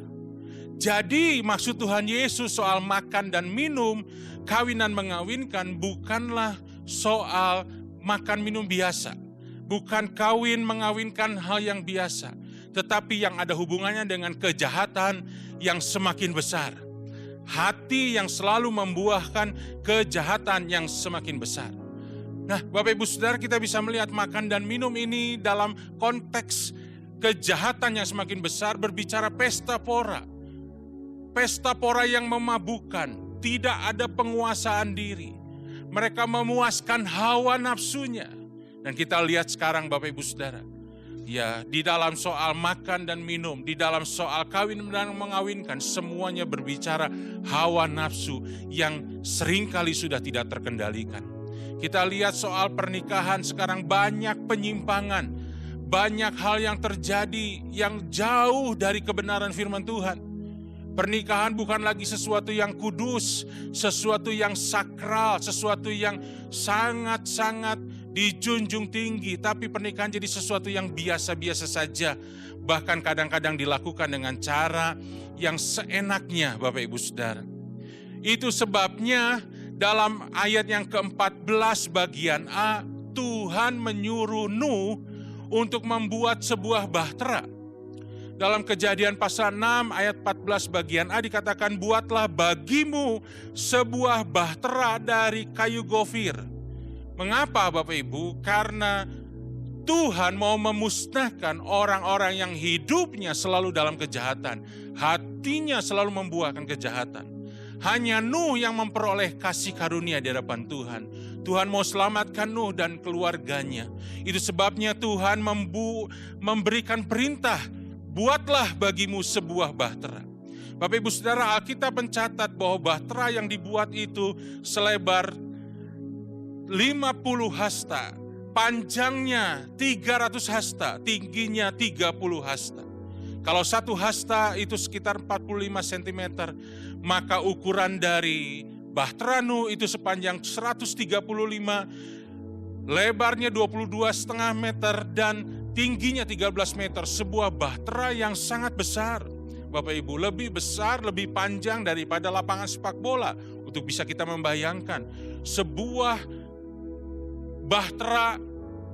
Jadi maksud Tuhan Yesus soal makan dan minum, kawin dan mengawinkan bukanlah soal makan minum biasa. Bukan kawin mengawinkan hal yang biasa. Tetapi yang ada hubungannya dengan kejahatan yang semakin besar. Hati yang selalu membuahkan kejahatan yang semakin besar. Nah, Bapak Ibu Saudara, kita bisa melihat makan dan minum ini dalam konteks kejahatan yang semakin besar, berbicara pesta pora. Pesta pora yang memabukkan, tidak ada penguasaan diri. Mereka memuaskan hawa nafsunya. Dan kita lihat sekarang Bapak Ibu Saudara, ya, di dalam soal makan dan minum, di dalam soal kawin dan mengawinkan, semuanya berbicara hawa nafsu yang seringkali sudah tidak terkendalikan. Kita lihat soal pernikahan sekarang banyak penyimpangan, banyak hal yang terjadi yang jauh dari kebenaran firman Tuhan. Pernikahan bukan lagi sesuatu yang kudus, sesuatu yang sakral, sesuatu yang sangat-sangat dijunjung tinggi, tapi pernikahan jadi sesuatu yang biasa-biasa saja. Bahkan kadang-kadang dilakukan dengan cara yang seenaknya, Bapak Ibu Saudara. Itu sebabnya dalam ayat yang ke-14 bagian A, Tuhan menyuruh Nuh untuk membuat sebuah bahtera. Dalam Kejadian pasal 6 ayat 14 bagian A dikatakan, buatlah bagimu sebuah bahtera dari kayu gofir. Mengapa Bapak Ibu? Karena Tuhan mau memusnahkan orang-orang yang hidupnya selalu dalam kejahatan. Hatinya selalu membuahkan kejahatan. Hanya Nuh yang memperoleh kasih karunia di hadapan Tuhan. Tuhan mau selamatkan Nuh dan keluarganya. Itu sebabnya Tuhan memberikan perintah, buatlah bagimu sebuah bahtera. Bapak Ibu Saudara, Alkitab mencatat bahwa bahtera yang dibuat itu selebar 50 hasta. Panjangnya 300 hasta, tingginya 30 hasta. Kalau satu hasta itu sekitar 45 cm, maka ukuran dari bahtera Nuh itu sepanjang 135, lebarnya 22,5 meter dan tingginya 13 meter. Sebuah bahtera yang sangat besar. Bapak Ibu, lebih besar, lebih panjang daripada lapangan sepak bola. Untuk bisa kita membayangkan sebuah bahtera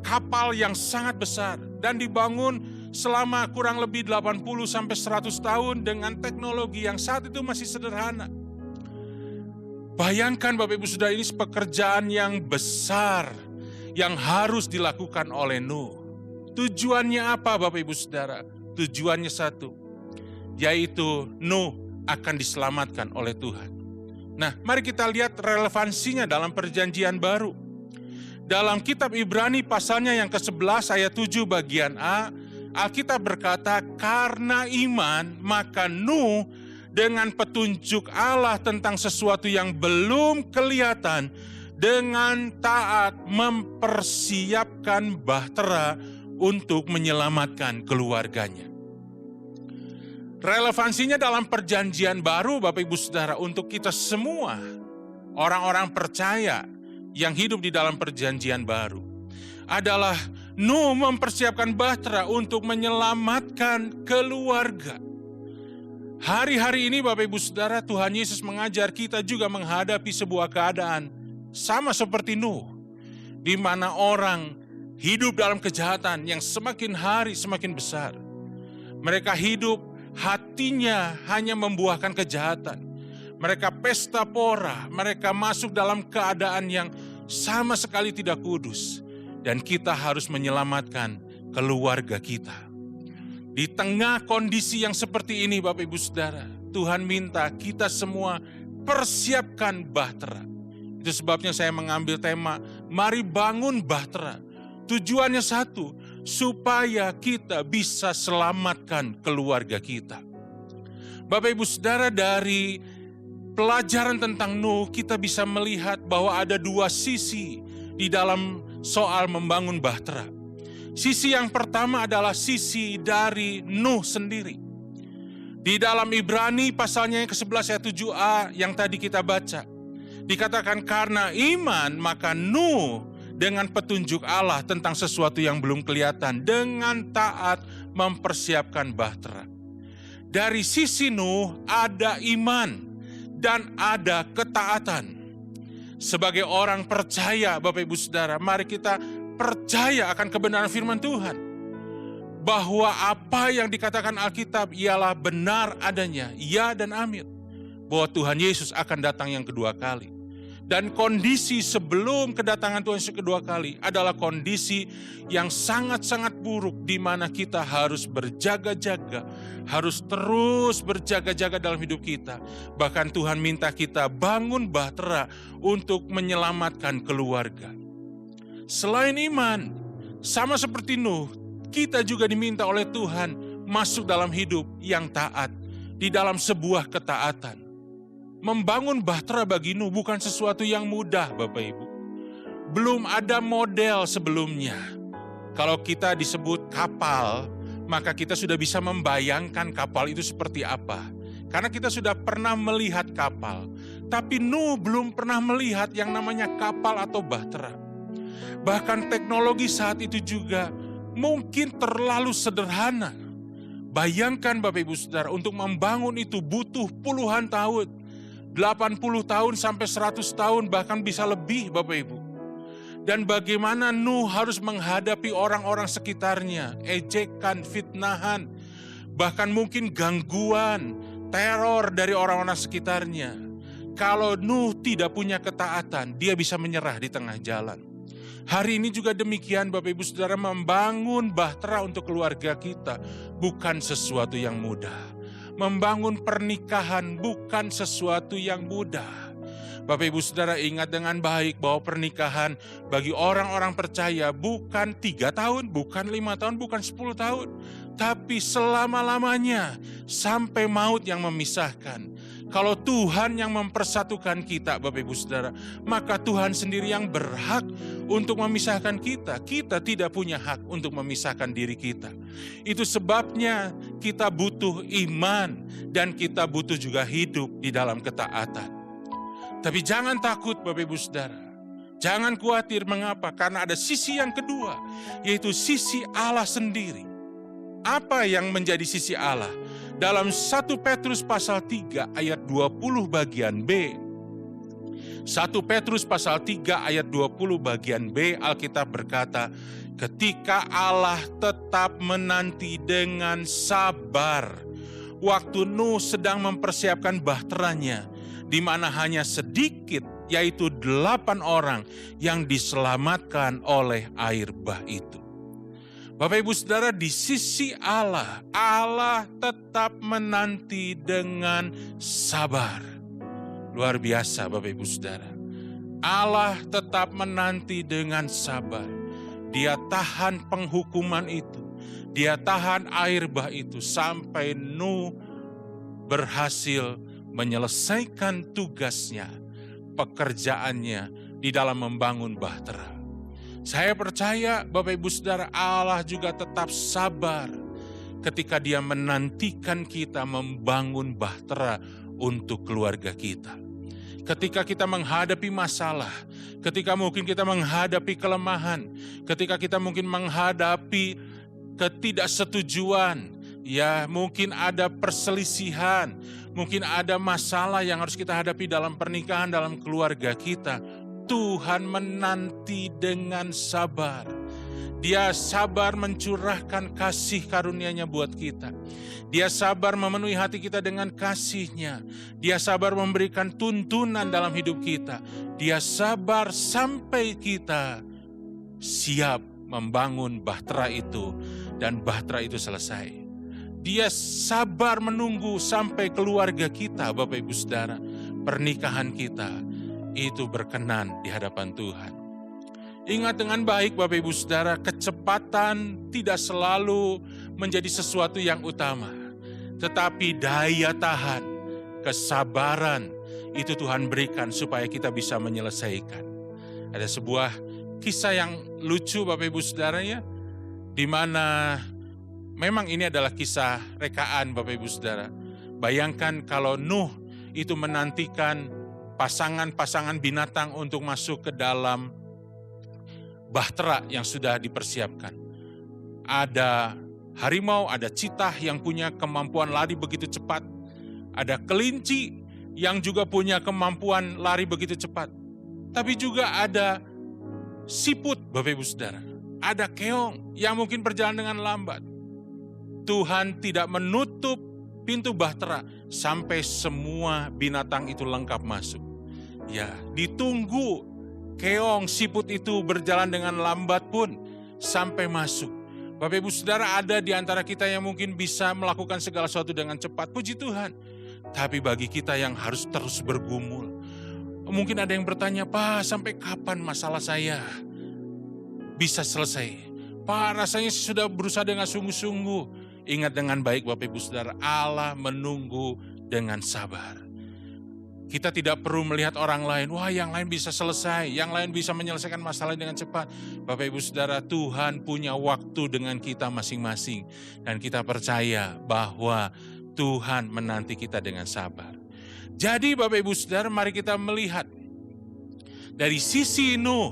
kapal yang sangat besar dan dibangun selama kurang lebih 80 sampai 100 tahun dengan teknologi yang saat itu masih sederhana. Bayangkan Bapak Ibu Saudara, ini pekerjaan yang besar yang harus dilakukan oleh Nuh. Tujuannya apa Bapak Ibu Saudara? Tujuannya satu, yaitu Nuh akan diselamatkan oleh Tuhan. Nah, mari kita lihat relevansinya dalam perjanjian baru. Dalam kitab Ibrani pasalnya yang ke-11 ayat 7 bagian A, Alkitab berkata, karena iman maka Nuh dengan petunjuk Allah tentang sesuatu yang belum kelihatan, dengan taat mempersiapkan bahtera untuk menyelamatkan keluarganya. Relevansinya dalam perjanjian baru Bapak Ibu Saudara untuk kita semua, orang-orang percaya yang hidup di dalam perjanjian baru, adalah Nuh mempersiapkan bahtera untuk menyelamatkan keluarga. Hari-hari ini Bapak Ibu Saudara, Tuhan Yesus mengajar kita juga menghadapi sebuah keadaan sama seperti Nuh, di mana orang hidup dalam kejahatan yang semakin hari semakin besar. Mereka hidup, hatinya hanya membuahkan kejahatan. Mereka pesta pora, mereka masuk dalam keadaan yang sama sekali tidak kudus. Dan kita harus menyelamatkan keluarga kita. Di tengah kondisi yang seperti ini Bapak Ibu Saudara, Tuhan minta kita semua persiapkan bahtera. Itu sebabnya saya mengambil tema, mari bangun bahtera. Tujuannya satu, supaya kita bisa selamatkan keluarga kita. Bapak Ibu Saudara, dari pelajaran tentang Nuh, kita bisa melihat bahwa ada dua sisi di dalam soal membangun bahtera. Sisi yang pertama adalah sisi dari Nuh sendiri. Di dalam Ibrani pasalnya yang ke-11 ayat 7a yang tadi kita baca, dikatakan karena iman maka Nuh dengan petunjuk Allah tentang sesuatu yang belum kelihatan, dengan taat mempersiapkan bahtera. Dari sisi Nuh ada iman dan ada ketaatan. Sebagai orang percaya Bapak Ibu Saudara, mari kita percaya akan kebenaran firman Tuhan. Bahwa apa yang dikatakan Alkitab ialah benar adanya, ya dan amin. Bahwa Tuhan Yesus akan datang yang kedua kali. Dan kondisi sebelum kedatangan Tuhan Yesus kedua kali adalah kondisi yang sangat-sangat buruk, di mana kita harus berjaga-jaga, harus terus berjaga-jaga dalam hidup kita. Bahkan Tuhan minta kita bangun bahtera untuk menyelamatkan keluarga. Selain iman, sama seperti Nuh, kita juga diminta oleh Tuhan masuk dalam hidup yang taat, di dalam sebuah ketaatan. Membangun bahtera bagi Nuh bukan sesuatu yang mudah Bapak Ibu. Belum ada model sebelumnya. Kalau kita disebut kapal, maka kita sudah bisa membayangkan kapal itu seperti apa. Karena kita sudah pernah melihat kapal. Tapi Nuh belum pernah melihat yang namanya kapal atau bahtera. Bahkan teknologi saat itu juga mungkin terlalu sederhana. Bayangkan Bapak Ibu Saudara, untuk membangun itu butuh puluhan tahun. 80 tahun sampai 100 tahun bahkan bisa lebih Bapak Ibu. Dan bagaimana Nuh harus menghadapi orang-orang sekitarnya, ejekan, fitnahan, bahkan mungkin gangguan, teror dari orang-orang sekitarnya. Kalau Nuh tidak punya ketaatan, dia bisa menyerah di tengah jalan. Hari ini juga demikian Bapak Ibu Saudara, membangun bahtera untuk keluarga kita bukan sesuatu yang mudah. Membangun pernikahan bukan sesuatu yang mudah. Bapak Ibu Saudara ingat dengan baik bahwa pernikahan bagi orang-orang percaya bukan 3 tahun, bukan 5 tahun, bukan 10 tahun. Tapi selama-lamanya sampai maut yang memisahkan. Kalau Tuhan yang mempersatukan kita Bapak Ibu Saudara, maka Tuhan sendiri yang berhak untuk memisahkan kita. Kita tidak punya hak untuk memisahkan diri kita. Itu sebabnya kita butuh iman dan kita butuh juga hidup di dalam ketaatan. Tapi jangan takut Bapak Ibu Saudara. Jangan khawatir, mengapa? Karena ada sisi yang kedua, yaitu sisi Allah sendiri. Apa yang menjadi sisi Allah? Dalam 1 Petrus pasal 3 ayat 20 bagian B. 1 Petrus pasal 3 ayat 20 bagian B, Alkitab berkata, ketika Allah tetap menanti dengan sabar waktu Nuh sedang mempersiapkan bahteranya, di mana hanya sedikit, yaitu 8 orang yang diselamatkan oleh air bah itu. Bapak Ibu Saudara, di sisi Allah, Allah tetap menanti dengan sabar. Luar biasa Bapak Ibu Saudara. Allah tetap menanti dengan sabar. Dia tahan penghukuman itu. Dia tahan air bah itu sampai Nuh berhasil menyelesaikan tugasnya, pekerjaannya di dalam membangun bahtera. Saya percaya Bapak Ibu Saudara, Allah juga tetap sabar ketika Dia menantikan kita membangun bahtera untuk keluarga kita. Ketika kita menghadapi masalah, ketika mungkin kita menghadapi kelemahan, ketika kita mungkin menghadapi ketidaksetujuan, ya mungkin ada perselisihan, mungkin ada masalah yang harus kita hadapi dalam pernikahan, dalam keluarga kita. Tuhan menanti dengan sabar. Dia sabar mencurahkan kasih karunia-Nya buat kita. Dia sabar memenuhi hati kita dengan kasih-Nya. Dia sabar memberikan tuntunan dalam hidup kita. Dia sabar sampai kita siap membangun bahtera itu dan bahtera itu selesai. Dia sabar menunggu sampai keluarga kita, Bapak Ibu Saudara, pernikahan kita itu berkenan di hadapan Tuhan. Ingat dengan baik Bapak Ibu Saudara, kecepatan tidak selalu menjadi sesuatu yang utama. Tetapi daya tahan, kesabaran itu Tuhan berikan supaya kita bisa menyelesaikan. Ada sebuah kisah yang lucu Bapak Ibu Saudara ya, di mana memang ini adalah kisah rekaan Bapak Ibu Saudara. Bayangkan kalau Nuh itu menantikan pasangan-pasangan binatang untuk masuk ke dalam bahtera yang sudah dipersiapkan. Ada harimau, ada citah yang punya kemampuan lari begitu cepat. Ada kelinci yang juga punya kemampuan lari begitu cepat. Tapi juga ada siput Bapak Ibu Saudara. Ada keong yang mungkin berjalan dengan lambat. Tuhan tidak menutup pintu bahtera sampai semua binatang itu lengkap masuk. Ya, ditunggu keong siput itu berjalan dengan lambat pun sampai masuk. Bapak Ibu Saudara, ada di antara kita yang mungkin bisa melakukan segala sesuatu dengan cepat, puji Tuhan. Tapi bagi kita yang harus terus bergumul. Mungkin ada yang bertanya, Pak, sampai kapan masalah saya bisa selesai? Pak, rasanya sudah berusaha dengan sungguh-sungguh. Ingat dengan baik Bapak Ibu Saudara, Allah menunggu dengan sabar. Kita tidak perlu melihat orang lain, wah yang lain bisa selesai, yang lain bisa menyelesaikan masalah dengan cepat. Bapak Ibu Saudara, Tuhan punya waktu dengan kita masing-masing. Dan kita percaya bahwa Tuhan menanti kita dengan sabar. Jadi Bapak Ibu Saudara, mari kita melihat dari sisi Nuh,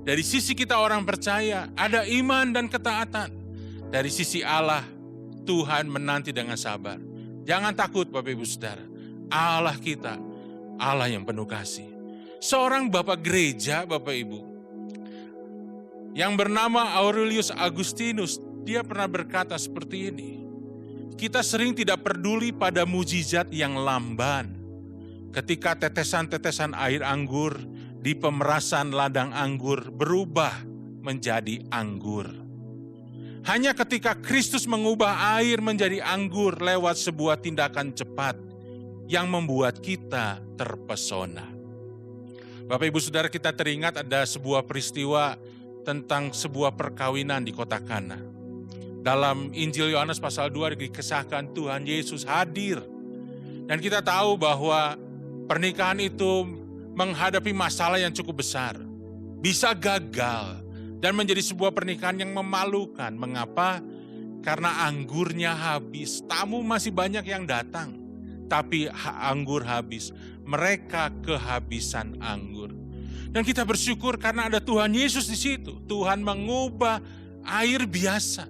dari sisi kita orang percaya, ada iman dan ketaatan. Dari sisi Allah, Tuhan menanti dengan sabar. Jangan takut Bapak Ibu Saudara, Allah kita, Allah yang penuh kasih. Seorang bapak gereja, Bapak Ibu, yang bernama Aurelius Agustinus, dia pernah berkata seperti ini. Kita sering tidak peduli pada mujizat yang lamban. Ketika tetesan-tetesan air anggur di pemerasan ladang anggur berubah menjadi anggur. Hanya ketika Kristus mengubah air menjadi anggur lewat sebuah tindakan cepat yang membuat kita terpesona. Bapak Ibu Saudara, kita teringat ada sebuah peristiwa tentang sebuah perkawinan di kota Kana. Dalam Injil Yohanes pasal 2 dikisahkan Tuhan Yesus hadir. Dan kita tahu bahwa pernikahan itu menghadapi masalah yang cukup besar. Bisa gagal dan menjadi sebuah pernikahan yang memalukan. Mengapa? Karena anggurnya habis. Tamu masih banyak yang datang, tapi anggur habis. Mereka kehabisan anggur. Dan kita bersyukur karena ada Tuhan Yesus di situ. Tuhan mengubah air biasa,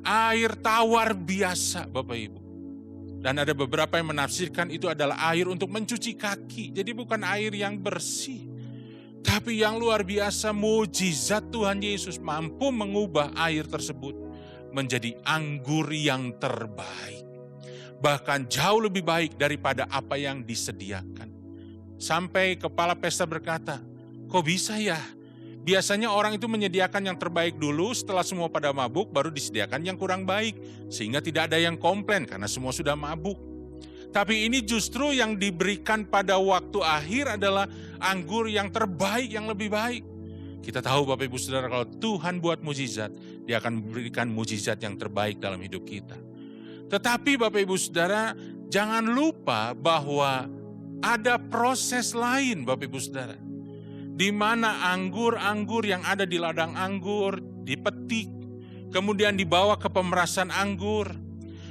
air tawar biasa, Bapak Ibu. Dan ada beberapa yang menafsirkan itu adalah air untuk mencuci kaki. Jadi bukan air yang bersih. Tapi yang luar biasa, mujizat Tuhan Yesus mampu mengubah air tersebut menjadi anggur yang terbaik. Bahkan jauh lebih baik daripada apa yang disediakan. Sampai kepala pesta berkata, kok bisa ya? Biasanya orang itu menyediakan yang terbaik dulu, setelah semua pada mabuk, baru disediakan yang kurang baik. Sehingga tidak ada yang komplain karena semua sudah mabuk. Tapi ini justru yang diberikan pada waktu akhir adalah anggur yang terbaik, yang lebih baik. Kita tahu Bapak Ibu Saudara, kalau Tuhan buat mujizat, Dia akan memberikan mujizat yang terbaik dalam hidup kita. Tetapi Bapak Ibu Saudara, jangan lupa bahwa ada proses lain Bapak Ibu Saudara. Di mana anggur-anggur yang ada di ladang anggur dipetik, kemudian dibawa ke pemerasan anggur,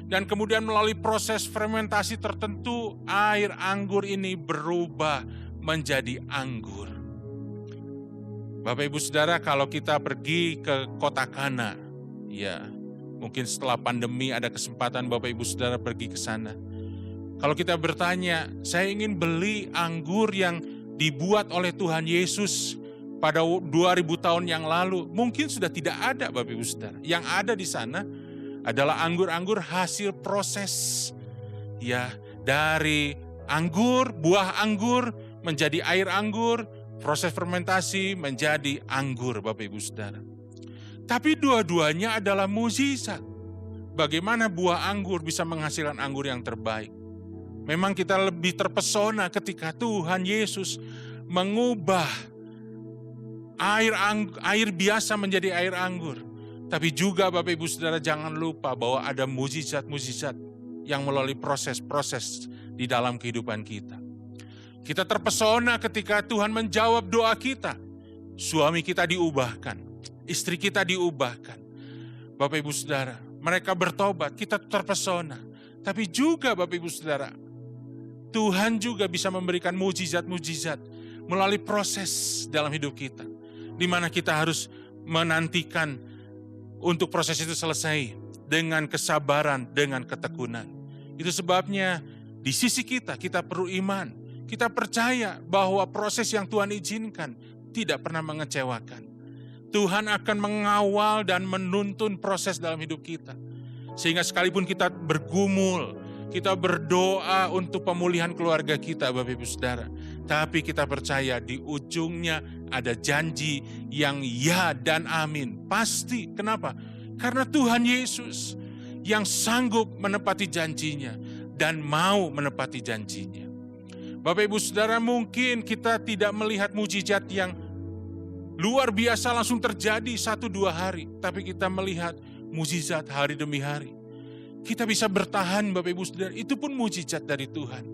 dan kemudian melalui proses fermentasi tertentu, air anggur ini berubah menjadi anggur. Bapak Ibu Saudara, kalau kita pergi ke kota Kana, ya mungkin setelah pandemi ada kesempatan Bapak Ibu Saudara pergi ke sana. Kalau kita bertanya, saya ingin beli anggur yang dibuat oleh Tuhan Yesus pada 2000 tahun yang lalu, mungkin sudah tidak ada Bapak Ibu Saudara. Yang ada di sana adalah anggur-anggur hasil proses, ya, dari anggur, buah anggur menjadi air anggur, proses fermentasi menjadi anggur Bapak Ibu Saudara. Tapi dua-duanya adalah mukjizat. Bagaimana buah anggur bisa menghasilkan anggur yang terbaik? Memang kita lebih terpesona ketika Tuhan Yesus mengubah air biasa menjadi air anggur. Tapi juga Bapak Ibu Saudara, jangan lupa bahwa ada mukjizat-mukjizat yang melalui proses-proses di dalam kehidupan kita. Kita terpesona ketika Tuhan menjawab doa kita. Suami kita diubahkan, istri kita diubahkan. Bapak Ibu Saudara, mereka bertobat, kita terpesona. Tapi juga Bapak Ibu Saudara, Tuhan juga bisa memberikan mujizat-mujizat melalui proses dalam hidup kita. Di mana kita harus menantikan untuk proses itu selesai dengan kesabaran, dengan ketekunan. Itu sebabnya di sisi kita perlu iman. Kita percaya bahwa proses yang Tuhan izinkan tidak pernah mengecewakan. Tuhan akan mengawal dan menuntun proses dalam hidup kita. Sehingga sekalipun kita bergumul, kita berdoa untuk pemulihan keluarga kita Bapak Ibu Saudara. Tapi kita percaya di ujungnya ada janji yang ya dan amin. Pasti. Kenapa? Karena Tuhan Yesus yang sanggup menepati janjinya dan mau menepati janjinya. Bapak Ibu Saudara, mungkin kita tidak melihat mujizat yang luar biasa langsung terjadi 1-2 hari. Tapi kita melihat mujizat hari demi hari. Kita bisa bertahan Bapak Ibu Saudara, itu pun mujizat dari Tuhan.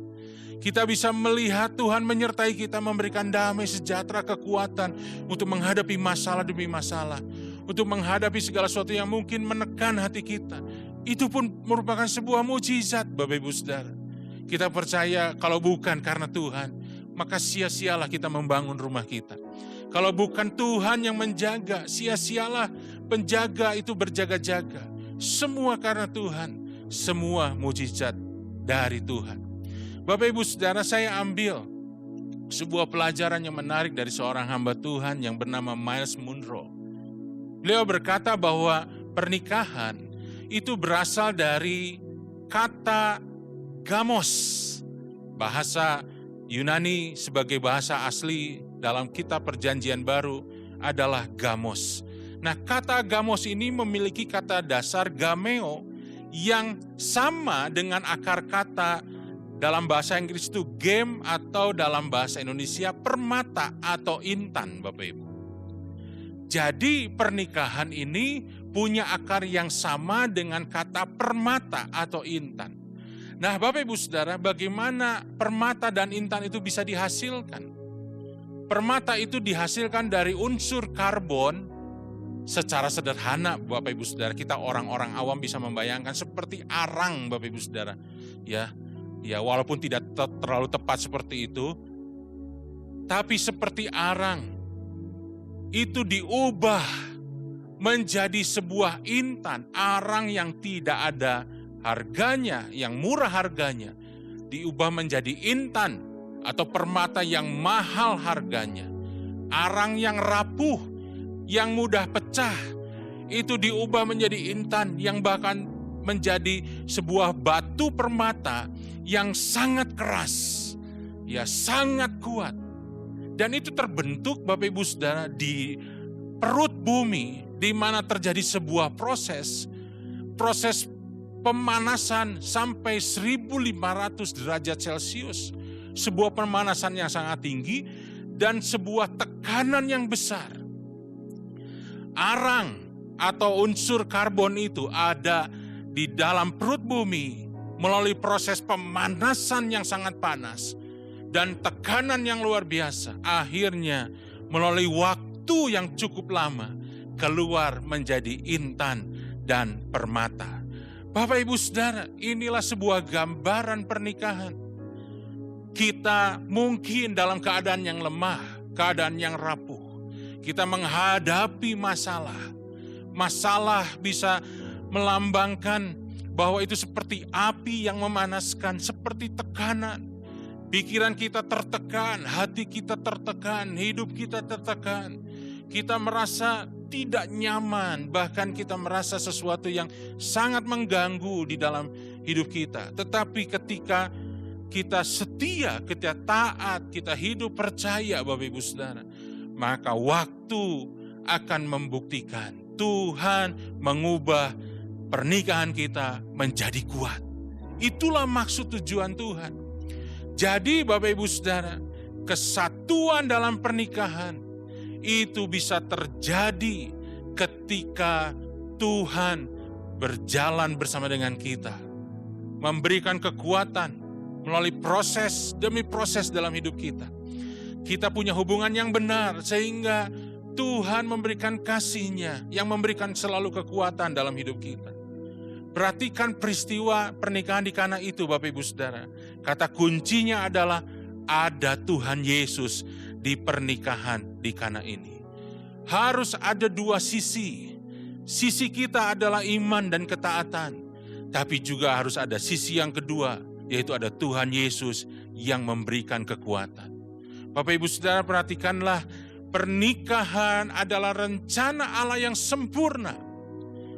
Kita bisa melihat Tuhan menyertai kita, memberikan damai, sejahtera, kekuatan untuk menghadapi masalah demi masalah. Untuk menghadapi segala sesuatu yang mungkin menekan hati kita. Itu pun merupakan sebuah mujizat Bapak Ibu Saudara. Kita percaya kalau bukan karena Tuhan, maka sia-sialah kita membangun rumah kita. Kalau bukan Tuhan yang menjaga, sia-sialah penjaga itu berjaga-jaga. Semua karena Tuhan. Semua mujizat dari Tuhan. Bapak Ibu Saudara, saya ambil sebuah pelajaran yang menarik dari seorang hamba Tuhan yang bernama Myles Munroe. Beliau berkata bahwa pernikahan itu berasal dari kata gamos. Bahasa Yunani sebagai bahasa asli dalam kitab Perjanjian Baru adalah gamos. Nah, kata gamos ini memiliki kata dasar gameo yang sama dengan akar kata dalam bahasa Inggris itu game atau dalam bahasa Indonesia permata atau intan, Bapak Ibu. Jadi pernikahan ini punya akar yang sama dengan kata permata atau intan. Nah, Bapak Ibu Saudara, bagaimana permata dan intan itu bisa dihasilkan? Permata itu dihasilkan dari unsur karbon. Secara sederhana, Bapak Ibu Saudara, kita orang-orang awam bisa membayangkan seperti arang, Bapak Ibu Saudara. Ya, walaupun tidak terlalu tepat seperti itu, tapi seperti arang itu diubah menjadi sebuah intan, arang yang tidak ada harganya, yang murah harganya, diubah menjadi intan atau permata yang mahal harganya. Arang yang rapuh, yang mudah pecah, itu diubah menjadi intan yang bahkan menjadi sebuah batu permata yang sangat keras, ya sangat kuat. Dan itu terbentuk, Bapak Ibu Saudara, di perut bumi, di mana terjadi sebuah proses pemanasan sampai 1500 derajat Celcius. Sebuah pemanasan yang sangat tinggi dan sebuah tekanan yang besar. Arang atau unsur karbon itu ada di dalam perut bumi melalui proses pemanasan yang sangat panas dan tekanan yang luar biasa. Akhirnya melalui waktu yang cukup lama keluar menjadi intan dan permata. Bapak Ibu Saudara, inilah sebuah gambaran pernikahan. Kita mungkin dalam keadaan yang lemah, keadaan yang rapuh. Kita menghadapi masalah. Masalah bisa melambangkan bahwa itu seperti api yang memanaskan, seperti tekanan. Pikiran kita tertekan, hati kita tertekan, hidup kita tertekan. Kita merasa tidak nyaman, bahkan kita merasa sesuatu yang sangat mengganggu di dalam hidup kita. Tetapi ketika kita setia, kita taat, kita hidup percaya, Bapak Ibu Saudara, maka waktu akan membuktikan Tuhan mengubah pernikahan kita menjadi kuat. Itulah maksud tujuan Tuhan. Jadi Bapak Ibu Saudara, kesatuan dalam pernikahan itu bisa terjadi ketika Tuhan berjalan bersama dengan kita, memberikan kekuatan melalui proses demi proses dalam hidup kita. Kita punya hubungan yang benar sehingga Tuhan memberikan kasih-Nya yang memberikan selalu kekuatan dalam hidup kita. Perhatikan peristiwa pernikahan di Kana itu, Bapak Ibu Saudara. Kata kuncinya adalah ada Tuhan Yesus di pernikahan di Kana ini. Harus ada dua sisi. Sisi kita adalah iman dan ketaatan. Tapi juga harus ada sisi yang kedua, yaitu ada Tuhan Yesus yang memberikan kekuatan. Bapak Ibu Saudara, perhatikanlah, pernikahan adalah rencana Allah yang sempurna.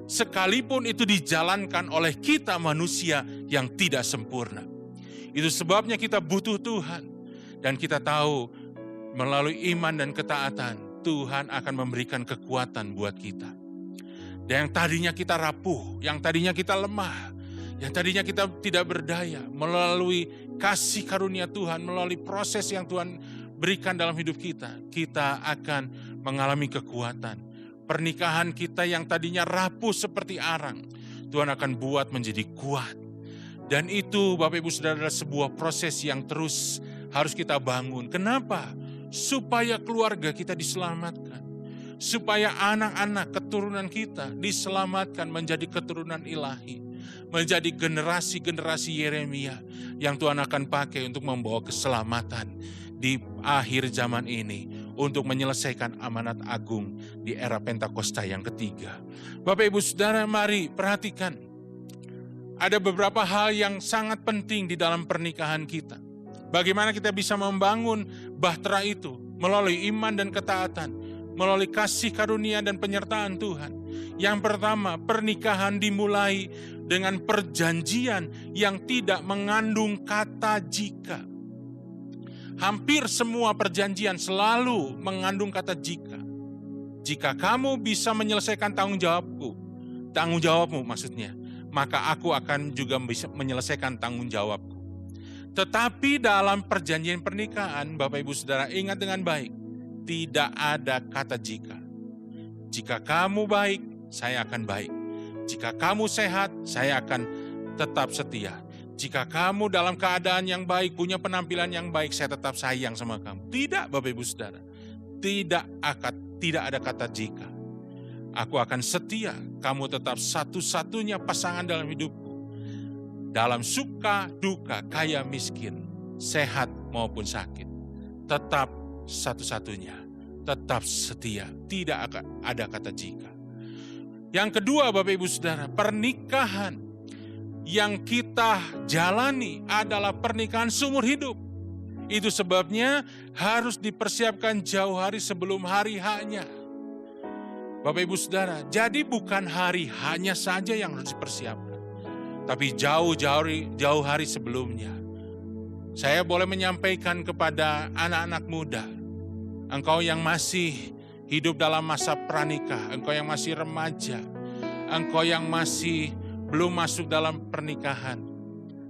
Sekalipun itu dijalankan oleh kita manusia yang tidak sempurna. Itu sebabnya kita butuh Tuhan. Dan kita tahu melalui iman dan ketaatan, Tuhan akan memberikan kekuatan buat kita. Dan yang tadinya kita rapuh, yang tadinya kita lemah, yang tadinya kita tidak berdaya, melalui kasih karunia Tuhan, melalui proses yang Tuhan berikan dalam hidup kita, kita akan mengalami kekuatan. Pernikahan kita yang tadinya rapuh seperti arang, Tuhan akan buat menjadi kuat. Dan itu Bapak Ibu Saudara adalah sebuah proses yang terus harus kita bangun. Kenapa? Supaya keluarga kita diselamatkan. Supaya anak-anak keturunan kita diselamatkan menjadi keturunan ilahi. Menjadi generasi-generasi Yeremia yang Tuhan akan pakai untuk membawa keselamatan di akhir zaman ini untuk menyelesaikan amanat agung di era Pentakosta yang ketiga. Bapak Ibu Saudara, mari perhatikan. Ada beberapa hal yang sangat penting di dalam pernikahan kita. Bagaimana kita bisa membangun bahtera itu melalui iman dan ketaatan, melalui kasih karunia dan penyertaan Tuhan. Yang pertama, pernikahan dimulai dengan perjanjian yang tidak mengandung kata jika. hampir semua perjanjian selalu mengandung kata jika. Jika kamu bisa menyelesaikan tanggung jawabmu maksudnya, maka aku akan juga bisa menyelesaikan tanggung jawabku. Tetapi dalam perjanjian pernikahan, Bapak Ibu Saudara ingat dengan baik, tidak ada kata jika. Jika kamu baik, saya akan baik. Jika kamu sehat, saya akan tetap setia. Jika kamu dalam keadaan yang baik, punya penampilan yang baik, saya tetap sayang sama kamu. Tidak, Bapak Ibu Saudara. Tidak ada kata jika. Aku akan setia, kamu tetap satu-satunya pasangan dalam hidupku. Dalam suka, duka, kaya, miskin, sehat maupun sakit. Tetap satu-satunya, tetap setia. Tidak ada kata jika. Yang kedua, Bapak Ibu Saudara, pernikahan yang kita jalani adalah pernikahan seumur hidup. Itu sebabnya harus dipersiapkan jauh hari sebelum hari H-nya. Bapak Ibu Saudara, jadi bukan hari H-nya saja yang harus dipersiapkan, tapi jauh hari sebelumnya. Saya boleh menyampaikan kepada anak-anak muda, engkau yang masih hidup dalam masa pranikah, engkau yang masih remaja, engkau yang masih belum masuk dalam pernikahan,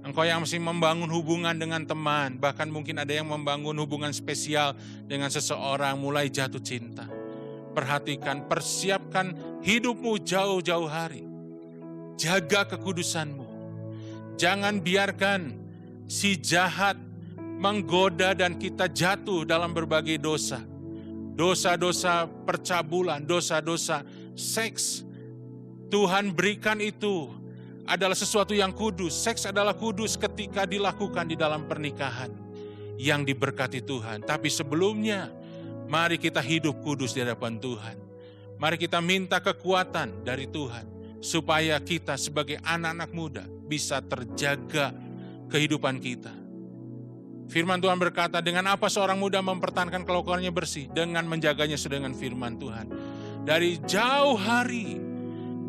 engkau yang masih membangun hubungan dengan teman, bahkan mungkin ada yang membangun hubungan spesial dengan seseorang, mulai jatuh cinta. Perhatikan, persiapkan hidupmu jauh-jauh hari. Jaga kekudusanmu. Jangan biarkan si jahat menggoda dan kita jatuh dalam berbagai dosa. Dosa-dosa percabulan, dosa-dosa seks. Tuhan berikan itu adalah sesuatu yang kudus. Seks adalah kudus ketika dilakukan di dalam pernikahan yang diberkati Tuhan. Tapi sebelumnya, mari kita hidup kudus di hadapan Tuhan. Mari kita minta kekuatan dari Tuhan, supaya kita sebagai anak-anak muda bisa terjaga kehidupan kita. Firman Tuhan berkata, dengan apa seorang muda mempertahankan kelakuannya bersih? Dengan menjaganya dengan firman Tuhan. Dari jauh hari,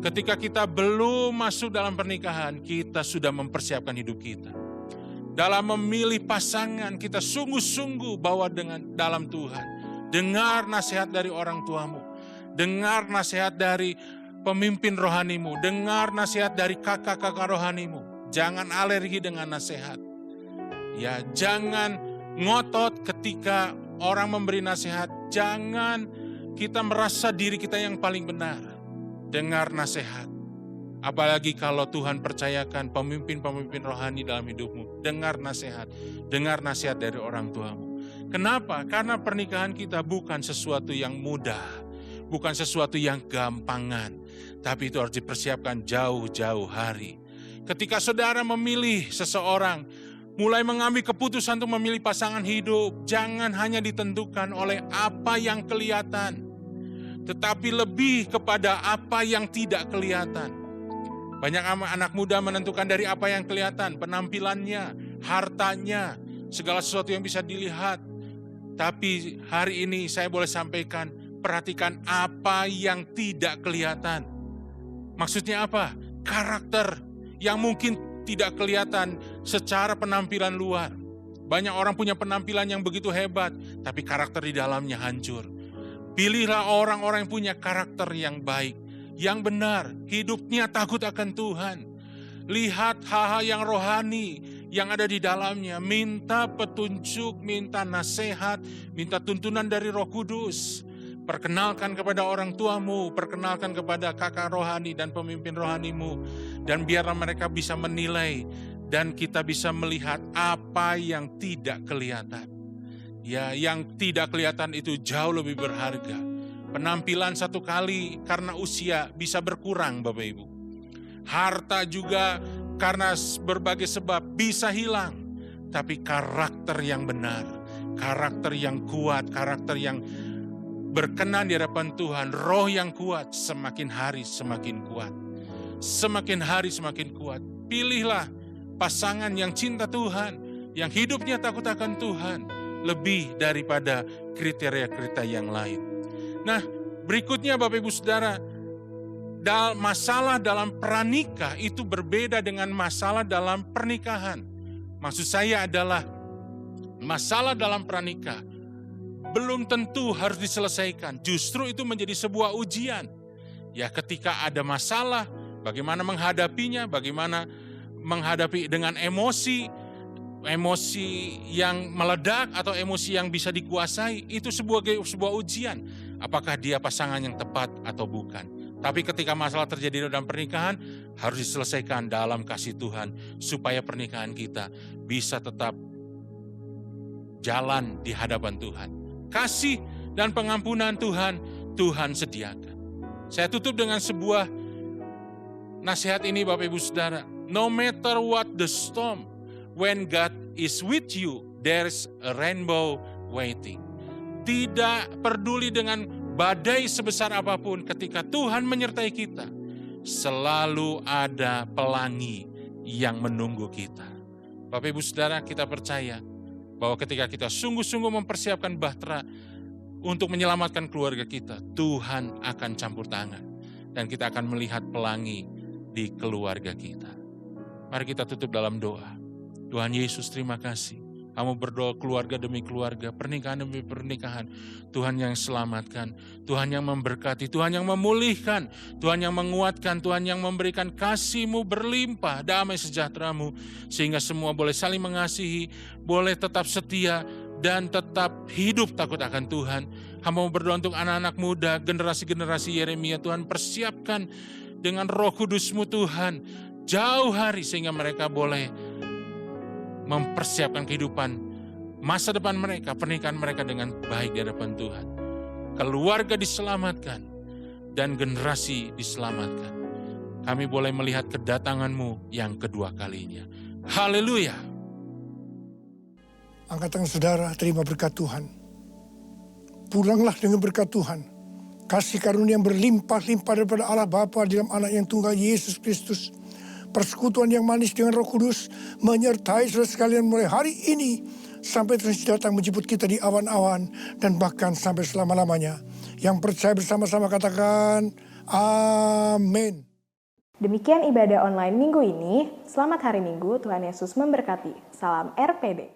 ketika kita belum masuk dalam pernikahan, kita sudah mempersiapkan hidup kita. Dalam memilih pasangan, kita sungguh-sungguh bawa dalam Tuhan. Dengar nasihat dari orang tuamu. Dengar nasihat dari pemimpin rohanimu. Dengar nasihat dari kakak-kakak rohanimu. Jangan alergi dengan nasihat. Ya, jangan ngotot ketika orang memberi nasihat. Jangan kita merasa diri kita yang paling benar. Dengar nasihat. Apalagi kalau Tuhan percayakan pemimpin-pemimpin rohani dalam hidupmu. Dengar nasihat. Dengar nasihat dari orang tuamu. Kenapa? Karena pernikahan kita bukan sesuatu yang mudah. Bukan sesuatu yang gampangan. Tapi itu harus dipersiapkan jauh-jauh hari. Ketika saudara memilih seseorang, mulai mengambil keputusan untuk memilih pasangan hidup, jangan hanya ditentukan oleh apa yang kelihatan, tetapi lebih kepada apa yang tidak kelihatan. Banyak anak muda menentukan dari apa yang kelihatan, penampilannya, hartanya, segala sesuatu yang bisa dilihat. Tapi hari ini saya boleh sampaikan, perhatikan apa yang tidak kelihatan. Maksudnya apa? Karakter yang mungkin tidak kelihatan secara penampilan luar. Banyak orang punya penampilan yang begitu hebat, tapi karakter di dalamnya hancur. Pilihlah orang-orang yang punya karakter yang baik, yang benar, hidupnya takut akan Tuhan. Lihat hal-hal yang rohani yang ada di dalamnya. Minta petunjuk, minta nasihat, minta tuntunan dari Roh Kudus. Perkenalkan kepada orang tuamu, perkenalkan kepada kakak rohani dan pemimpin rohanimu. Dan biarlah mereka bisa menilai dan kita bisa melihat apa yang tidak kelihatan. Ya, yang tidak kelihatan itu jauh lebih berharga. Penampilan satu kali karena usia bisa berkurang, Bapak Ibu. Harta juga karena berbagai sebab bisa hilang. Tapi karakter yang benar, karakter yang kuat, karakter yang berkenan di hadapan Tuhan, roh yang kuat, semakin hari semakin kuat. Semakin hari semakin kuat. Pilihlah pasangan yang cinta Tuhan, yang hidupnya takut akan Tuhan, lebih daripada kriteria-kriteria yang lain. Nah, berikutnya Bapak Ibu Saudara, masalah dalam pranikah itu berbeda dengan masalah dalam pernikahan. Maksud saya adalah masalah dalam pranikah belum tentu harus diselesaikan. Justru itu menjadi sebuah ujian. Ya, ketika ada masalah, bagaimana menghadapinya, bagaimana menghadapi dengan emosi yang meledak atau emosi yang bisa dikuasai, itu sebuah ujian. Apakah dia pasangan yang tepat atau bukan. Tapi ketika masalah terjadi dalam pernikahan, harus diselesaikan dalam kasih Tuhan, supaya pernikahan kita bisa tetap jalan di hadapan Tuhan. Kasih dan pengampunan Tuhan sediakan. Saya tutup dengan sebuah nasihat ini, Bapak Ibu Saudara. No matter what the storm, when God is with you, there's a rainbow waiting. Tidak peduli dengan badai sebesar apapun, ketika Tuhan menyertai kita, selalu ada pelangi yang menunggu kita. Bapak Ibu Saudara, kita percaya bahwa ketika kita sungguh-sungguh mempersiapkan bahtera untuk menyelamatkan keluarga kita, Tuhan akan campur tangan dan kita akan melihat pelangi di keluarga kita. Mari kita tutup dalam doa. Tuhan Yesus, terima kasih. Kamu berdoa keluarga demi keluarga, pernikahan demi pernikahan. Tuhan yang selamatkan, Tuhan yang memberkati, Tuhan yang memulihkan, Tuhan yang menguatkan, Tuhan yang memberikan kasih-Mu berlimpah, damai sejahtera-Mu. Sehingga semua boleh saling mengasihi, boleh tetap setia, dan tetap hidup takut akan Tuhan. Hamba mau berdoa untuk anak-anak muda, generasi-generasi Yeremia. Tuhan persiapkan dengan Roh Kudus-Mu Tuhan, jauh hari sehingga mereka boleh mempersiapkan kehidupan masa depan mereka, pernikahan mereka dengan baik di hadapan Tuhan. Keluarga diselamatkan dan generasi diselamatkan. Kami boleh melihat kedatangan-Mu yang kedua kalinya. Haleluya. Angkat tangan saudara, terima berkat Tuhan. Pulanglah dengan berkat Tuhan. Kasih karunia yang berlimpah-limpah daripada Allah Bapa dalam anak yang tunggal Yesus Kristus. Persekutuan yang manis dengan Roh Kudus menyertai saudara sekalian mulai hari ini sampai terus datang menjemput kita di awan-awan dan bahkan sampai selama-lamanya. Yang percaya bersama-sama katakan amin. Demikian ibadah online minggu ini. Selamat hari Minggu, Tuhan Yesus memberkati. Salam RPD.